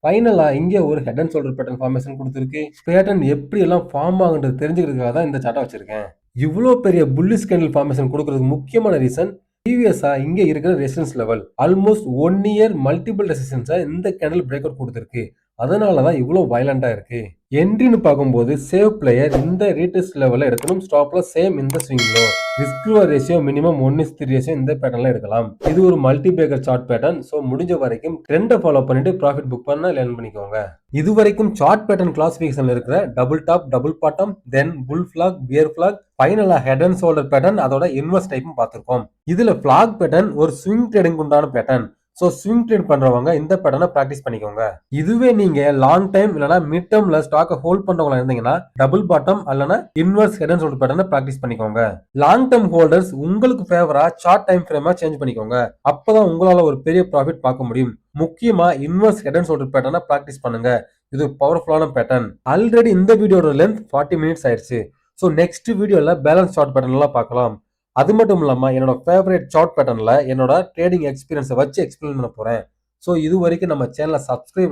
ஃபைனலா இங்க ஒரு head and shoulder pattern formation கொடுத்திருக்கு. பேட்டர்ன் எப்படி எல்லாம் ஃபார்ம் ஆகுன்றது தெரிஞ்சுக்கிறதுக்காக தான் இந்த சார்ட்டை வச்சிருக்கேன். இவ்வளோ பெரிய புல்லிஷ் கேண்டில் ஃபார்மேஷன் கொடுக்கறதுக்கு முக்கியமான ரீசன் ப்ரீவியஸா இங்க இருக்கிற resistance level. Almost 1 year multiple ரெசிஸ்டன்ஸை இந்த கேண்டில் பிரேக் அவுட் கொடுத்திருக்கு. அதனாலதான் இவ்வளவு வயலண்டா இருக்கு. என்ட்ரின்னு பார்க்கும்போது சேவ் பிளேயர் இந்த ரீடெஸ்ட் லெவல்ல எடுக்கணும். ஸ்டாப்ல சேம் இந்த swing low. Risk ratio minimum 1:3 ratio இந்த பேட்டர்ன்ல எடுக்கலாம். இது ஒரு multibagger chart pattern. So முடிஞ்ச வரைக்கும் ட்ரெண்டை ஃபாலோ பண்ணிட்டு ப்ராஃபிட் புக் பண்ண லேர்ன் பண்ணிக்கோங்க. இது வரைக்கும் சார்ட் பேட்டர்ன் கிளாசிபிகேஷன்ல இருக்கிற double top, double bottom, then bull flag, bear flag, ஃபைனலா ஹெட் அண்ட் ஷோல்டர் பேட்டர்ன், அதோட இன்வெர்ஸ் டைப்பும் பார்த்திருக்கோம். இதுல ஃபிளாக் பேட்டர்ன் ஒரு ஸ்விங் ட்ரேடிங் உண்டான பேட்டர்ன். சோ ஸ்விங் ட்ரேட் பண்றவங்க இந்த பேட்டர்னை பிராக்டிஸ் பண்ணிக்கோங்க. இதுவே நீங்க லாங் டைம் இல்லனா மிட் டேர்ம்ல ஸ்டாக்கை ஹோல்ட் பண்றவங்களா இருந்தீங்கன்னா டபுள் பாட்டம் அல்லனா இன்வெர்ஸ் ஹெட் அண்ட் ஷோல்டர் பேட்டர்னை பிராக்டிஸ் பண்ணிக்கோங்க. லாங் டேர்ம் ஹோல்டர்ஸ் உங்களுக்கு ஃபேவரா சார்ட் டைம் ஃப்ரேமா சேஞ்ச் பண்ணிக்கோங்க. அப்பதான் உங்களால ஒரு பெரிய ப்ராஃபிட் பார்க்க முடியும். முக்கியமா இன்வெர்ஸ் ஹெட் அண்ட் ஷோல்டர் பேட்டர்னை பிராக்டிஸ் பண்ணுங்க. இது பவர்ஃபுல்லான பேட்டர்ன். ஆல்ரெடி இந்த வீடியோட லென்த் 40 மினிட்ஸ் ஆயிடுச்சு. சோ நெக்ஸ்ட் வீடியோல பேலன்ஸ் சார்ட் பேட்டர்ன் எல்லாம் பார்க்கலாம். அது மட்டும் இல்லாம என்னோட ஃபேவரட் சார்ட் பேட்டர்ன்ல என்னோட ட்ரேடிங் எக்ஸ்பீரியன்ஸை வச்சு எக்ஸ்பிளைன் பண்ண போறேன். சோ இது வரைக்கும் நம்ம சேனலை சப்ஸ்கிரைப்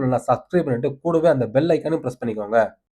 பண்ணிட்டு கூடவே அந்த பெல் ஐக்கானையும் பிரஸ் பண்ணிக்கோங்க.